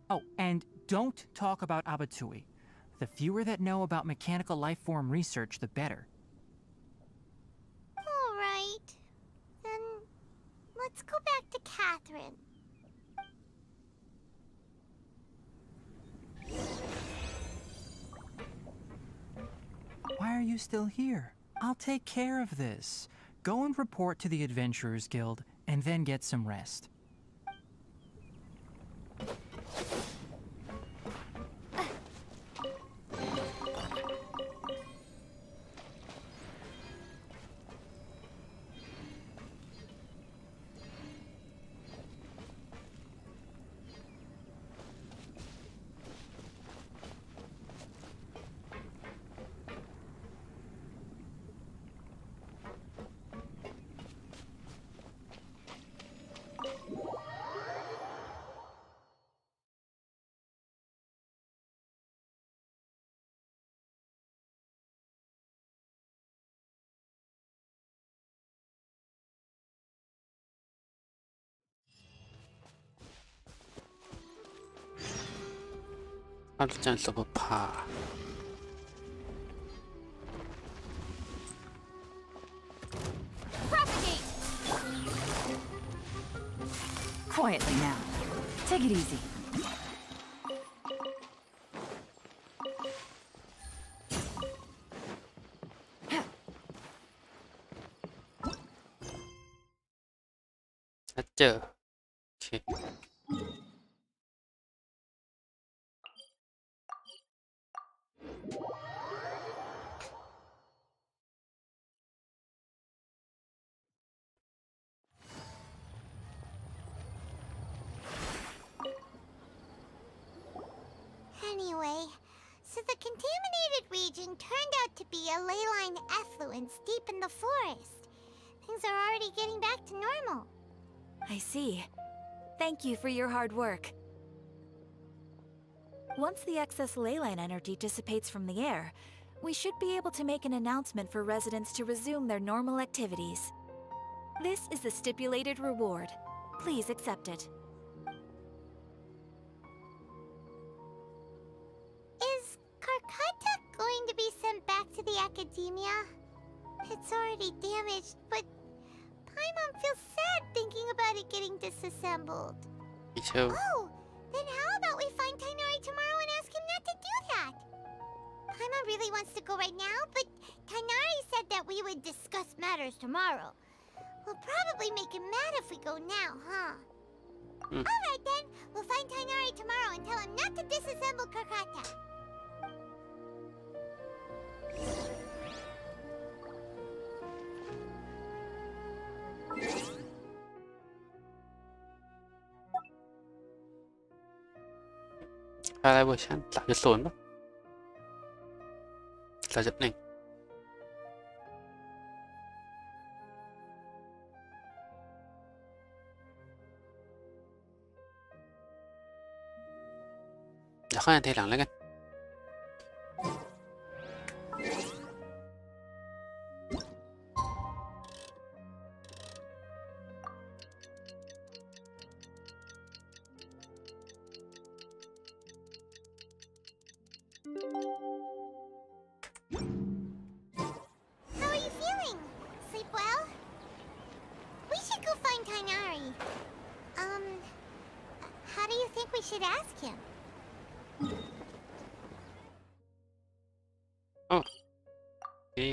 Oh, and don't talk about Abatui. The fewer that know about mechanical life form research, the better. All right. Then let's go back to Catherine. Why are you still here? I'll take care of this. Go and report to the Adventurers Guild, and then get some rest. Propagate! Quietly now. Take it easy. Okay. Anyway, so the contaminated region turned out to be a ley line effluence deep in the forest. Things are already getting back to normal. I see. Thank you for your hard work. Once the excess ley line energy dissipates from the air, we should be able to make an announcement for residents to resume their normal activities. This is the stipulated reward. Please accept it. Is Karkata going to be sent back to the Academia? It's already damaged, but Paimon feels sad thinking about it getting disassembled. Me too. Oh, then how about we find Tighnari tomorrow and ask him not to do that? Paimon really wants to go right now, but Tighnari said that we would discuss matters tomorrow. We'll probably make him mad if we go now, huh? Alright then, we'll find Tighnari tomorrow and tell him not to disassemble Karkata.อะไรเวอร์ชัน3.0 ป่ะ 3.1 เดี๋ยวค่อยอ่านทีหลังแล้วกัน him. อ๋อนี่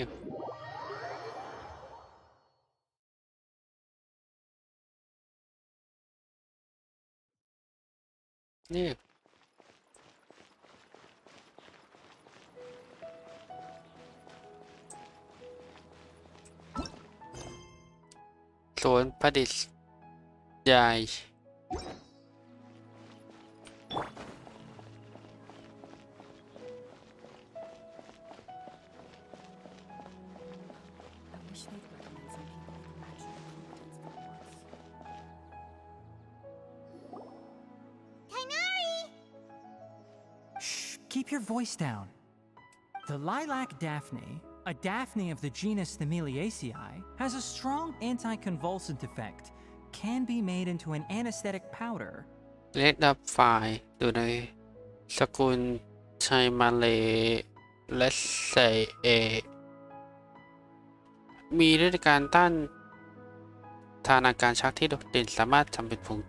นี่สวนประดิษฐ์ใหญ่ I wish they'd recommend some people who can actually competence for once. Tighnari! Shh, keep your voice down. The lilac daphne, a daphne of the genus Thameliaceae, has a strong anticonvulsant effect, can be made into an anesthetic powder. เลดดับไฟล์อยู่ในสกุลชัยมาเลและเซเอมีฤทธิ์การต้านทานอาการชักที่โดดเด่นสามารถทำเป็นผง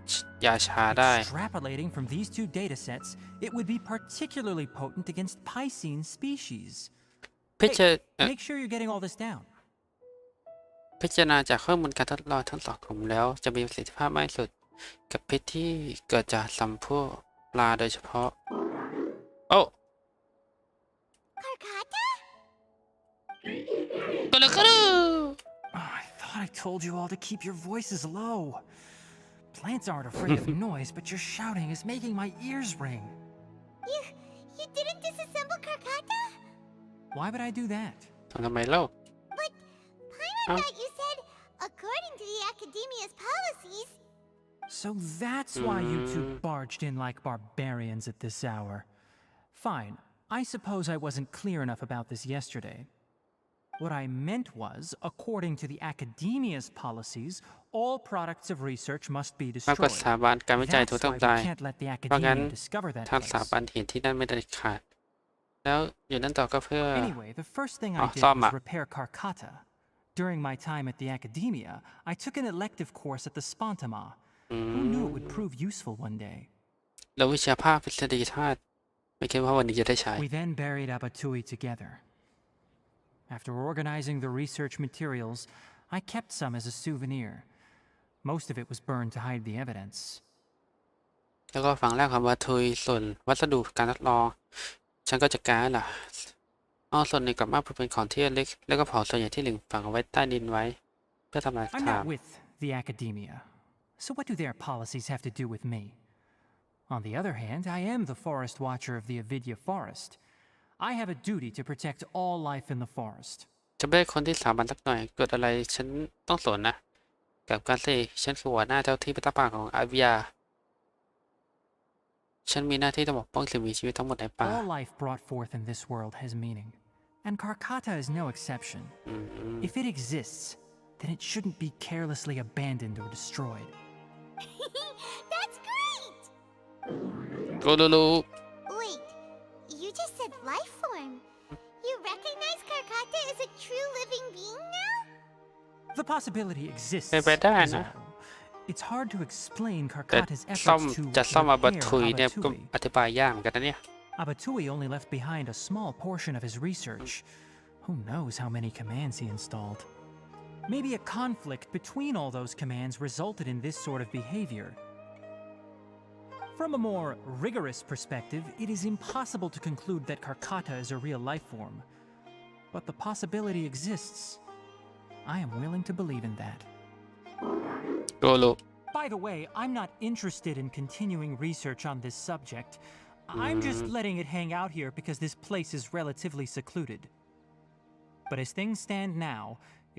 ยาชาได้ Extrapolating from these two datasets, it would be particularly potent against Piscine species. พิจาร Make sure you're getting all this down. พิจารณาจากข้อมูลการทดลองทั้งสองกลุ่มแล้วจะมีประสิทธิภาพมากที่สุดกับพิษที่เกิดจากสัมพวกปลาโดยเฉพาะโอ้ Karkata? ก็เลยก็เลย I thought I told you all to keep your voices low. Plants aren't afraid of noise, but your shouting is making my ears ring. You didn't disassemble Karkata? Why would I do that? ทำไมเล่า But Paimon thought you said, according to the Academia's policies. So that's why you two barged in like barbarians at this hour. Fine, I suppose I wasn't clear enough about this yesterday. What I meant was, according to the Academia's policies, all products of research must be มากกว่า destroyed. สถาบันการวิจัยถูก That's ต้อง why ตาย we can't let the เพราะงั้น Academia discover that ทางสถา place. บันเห็นที่นั่นไม่ได้ขาดแล้วอยู่นั่นต่อก็เพื่อ Anyway, the first thing I Oh, did sama. was repair Karkata. During my time at the Academia, I took an elective course at the Spontama. Who knew it would prove useful one day? แล้ววิชาภาคทฤษฎีธาตุไม่คิดว่าวันนี้จะได้ใช้ We then buried Abatui together. After organizing the research materials, I kept some as a souvenir. Most of it was burned to hide the evidence. แล้วก็ฝังแรกของวัตถุส่วนวัสดุการทดลองฉันก็จัดการล่ะเอาส่วนหนึ่งกลับมาเพื่อเป็นของที่ระลึกแล้วก็เผาส่วนใหญ่ที่เหลือฝังเอาไว้ใต้ดินไว้เพื่อทำลาย I'm ฐาน not with the Academia, so what do their policies have to do with me? On the other hand, I am the forest watcher of the Avidya Forest. I have a duty to protect all life in the forest. จะไม่ได้คนที่สถาบันสักหน่อยเกิดอะไรฉันต้องสนนะกับการสิฉันคือหัวหน้าเจ้าที่พิทักษ์ป่าของอาวิยาฉันมีหน้าที่ต้องปกป้องสิ่งมีชีวิตทั้งหมดในป่า All life brought forth in this world has meaning, and Karkata is no exception. If it exists, then it shouldn't be carelessly abandoned or destroyed. That's great! รู้รู้ Wait, you just said life form. You recognize Karkata as a true living being now? The possibility exists. เป็นไปได้ is นะ all. It's hard to explain แต่ Karkata's ซ่อม efforts to จะซ่อมอาบัต repair ทุยเนี่ยก็ Abatui. อธิบายยากเหมือนกันนะเนี่ย Abatui only left behind a small portion of his research. Who knows how many commands he installed? Maybe a conflict between all those commands resulted in this sort of behavior. From a more rigorous perspective, it is impossible to conclude that Karkata is a real life form. But the possibility exists. I am willing to believe in that. รู้ By the way, I'm not interested in continuing research on this subject. I'm just letting it hang out here because this place is relatively secluded. But as things stand now,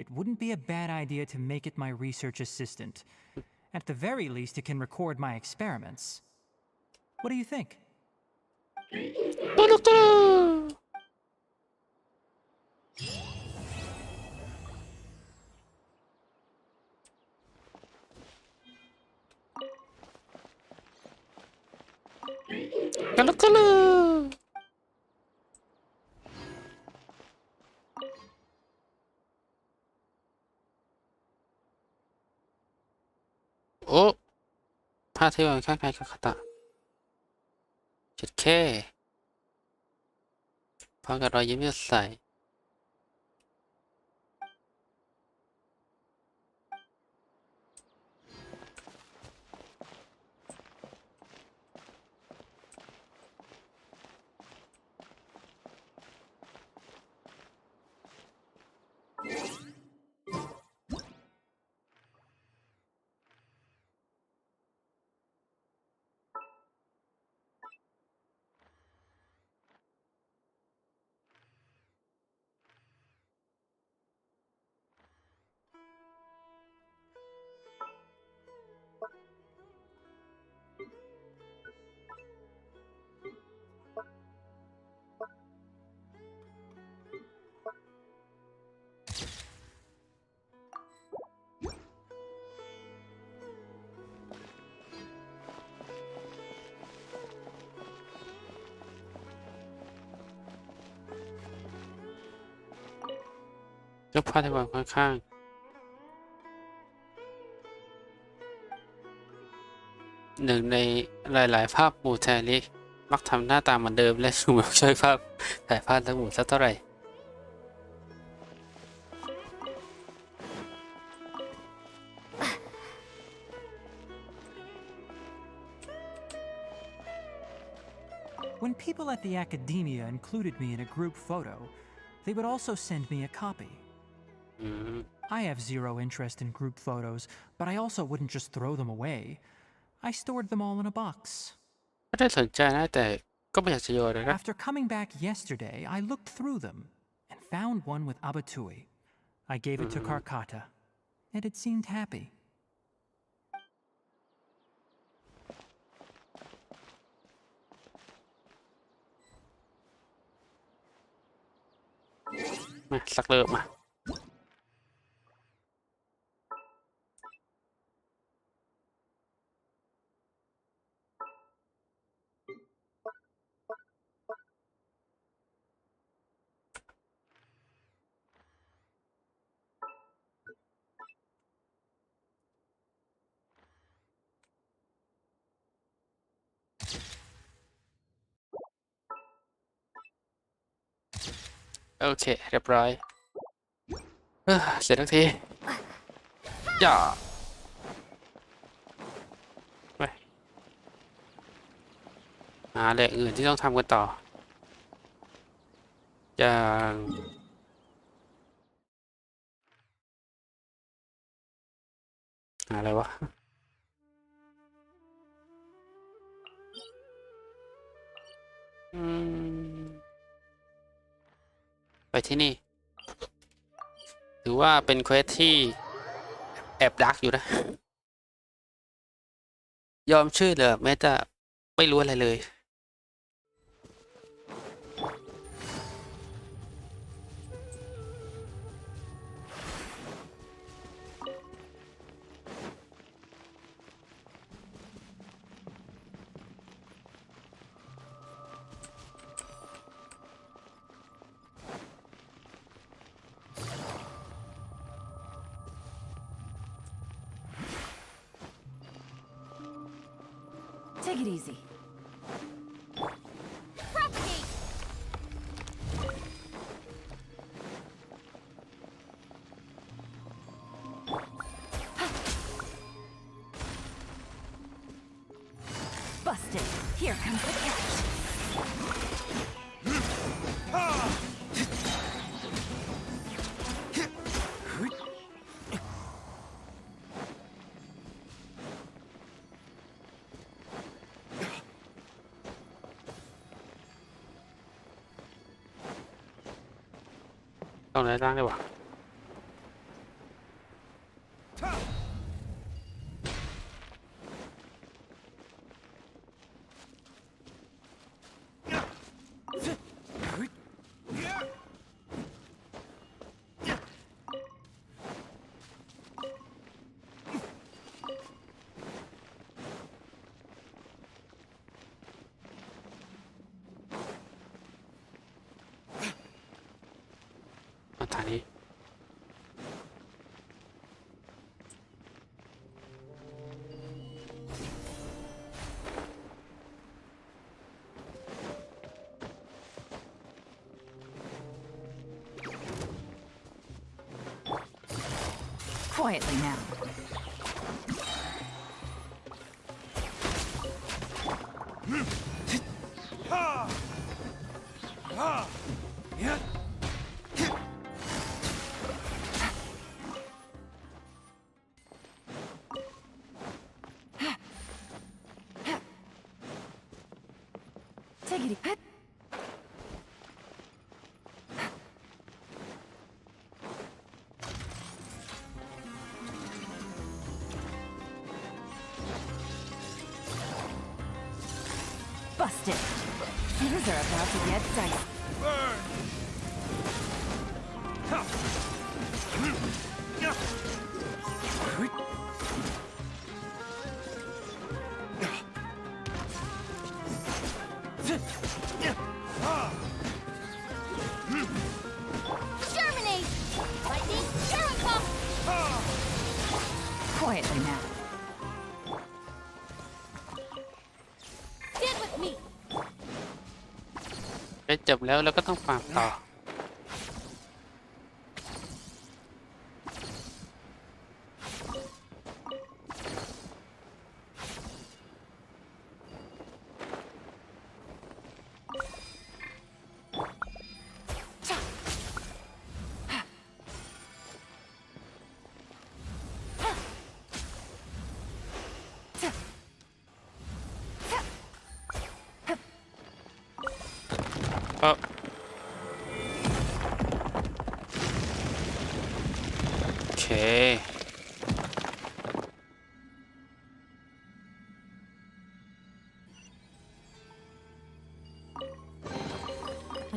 it wouldn't be a bad idea to make it my research assistant. At the very least, it can record my experiments. What do you think? กันแล้วก็เลยโอ้ผ้าที่วางข้างใครกับคาตะ จุดแค่พร้อมกับรอยยิ้มสดใสรูปภาพที่วางข้างๆหนึ่งในหลายๆภาพหมู่แทนนี้มักทำหน้าตาเหมือนเดิมและดูไม่ใช่ภาพถ่ายภาพทั้งหมดสักเท่าไหร่ When people at the academia included me in a group photo, they would also send me a copy. I have zero interest in group photos, but I also wouldn't just throw them away. I stored them all in a box. ไม่ได้สนใจนะแต่ก็ไม่อยากจะโยนนะครับ After coming back yesterday, I looked through them and found one with Abatui. I gave it to Karkata, and it seemed happy. มาสักเริ่มมาโอเคเรียบร้อยเสร็จทักทีอย่าไปหาแหล่งอื่นที่ต้องทำกันต่ออย่างหาอะไรวะไปที่นี่ถือว่าเป็นเควสที่แอบดักอยู่นะยอมช่วยเหลือแม้จะไม่รู้อะไรเลยTake it easy. Propagate! Busted. Here comes the cat. ต้องไหนร่างได้วะทางนี้ Quietly now. Take it. Busted. Things are about to get dicey. Germinate! Lightning, Jericho! Quietly now. Stand with me! ได้จบแล้วแล้วก็ต้องฟาร์มต่อ โอเค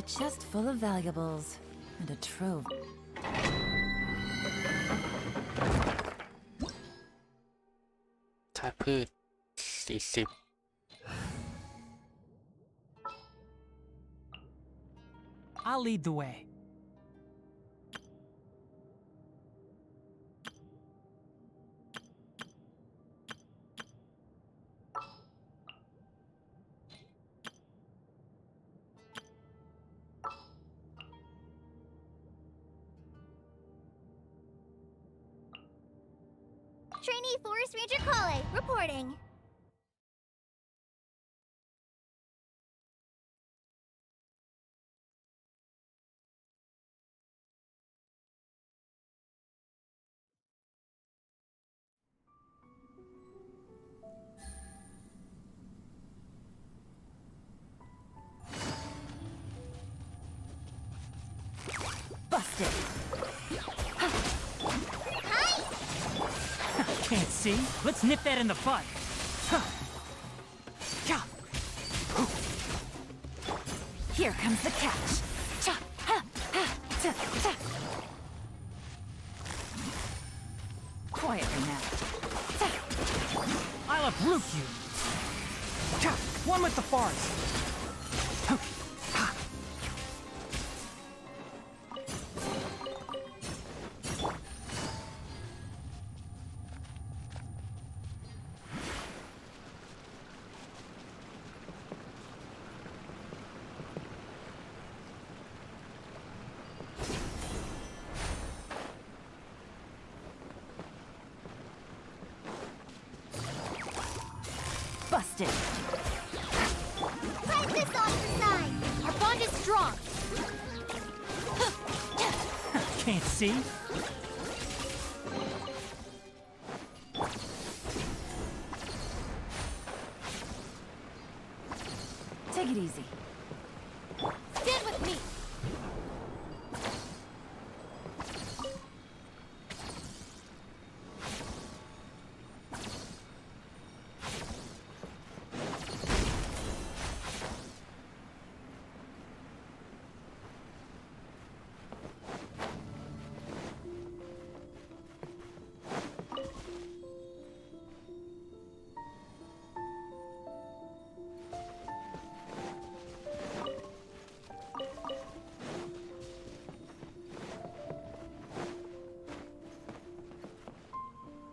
A chest full of valuables and a trove. ธาตุพืช40 I'll lead the way. Trainee Forest Ranger Kale, reporting. Busted. Can't see? Let's nip that in the bud. Here comes the catch. Quietly now. I'll uproot you. One with the forest. Busted. Fight this off the side! Our bond is strong! Can't see? Take it easy. Stand with me!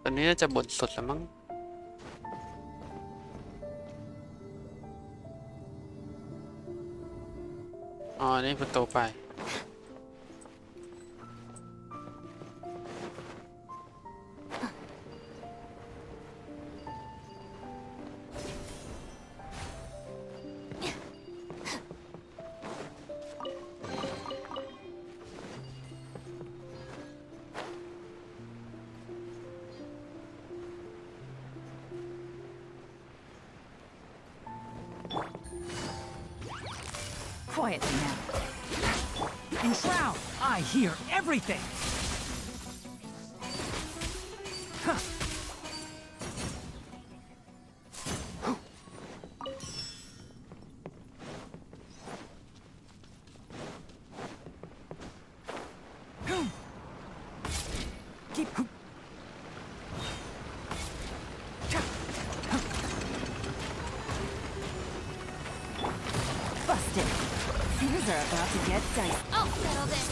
ตอนนี้น่าจะบทสุดแล้วมั้ง อ๋อ นี่ประตูไป Quietly now. Enshroud! I hear everything! Huh. Keep. Busted. Things are about to get dicey. I'll settle this.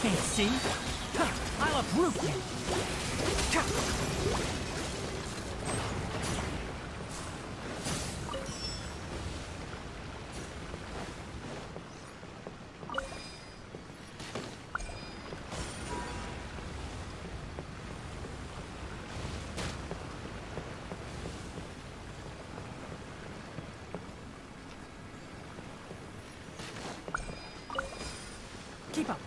Can't see? Huh. I'll uproot you! Keep up.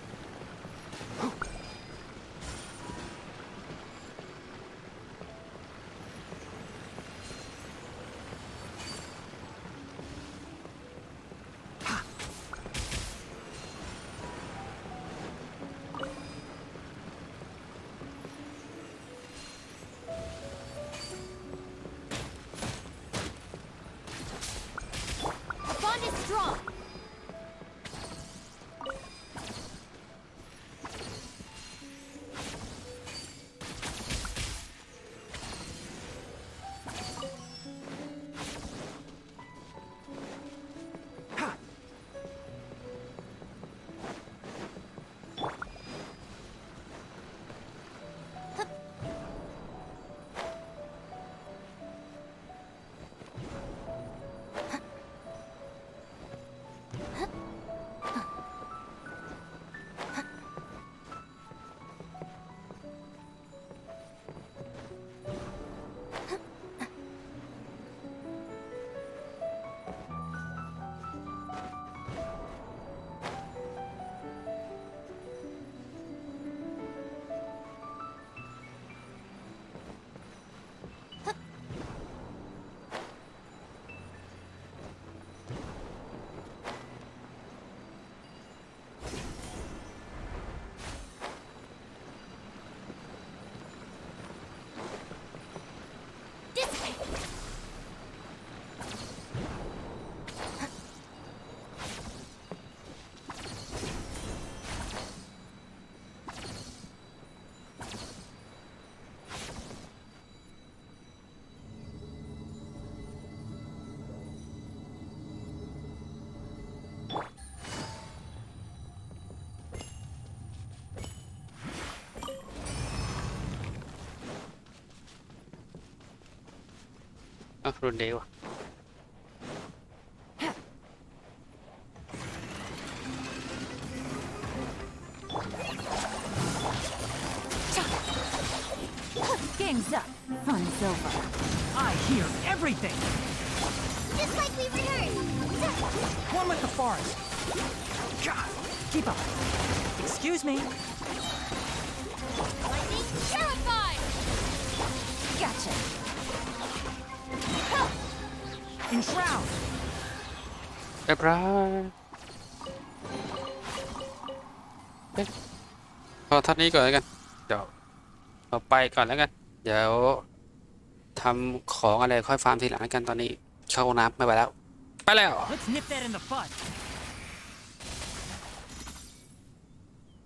The bond is strong. This way.รุนเร็ว Game's up. Fun's over. I hear everything! Just like we rehearsed. One with the forest! God, keep up! Excuse me! Lightning terrified. Gotcha. Enshroud! เรียบร้อยพอเท่านี้ก่อนแล้วกัน เดี๋ยวเอาไปก่อนแล้วกัน เดี๋ยวทำของอะไรค่อยฟาร์มทีหลังแล้วกันตอนนี้เข้าน้ำไม่ไหวแล้ว ไปแล้ว Let's nip that in the bud!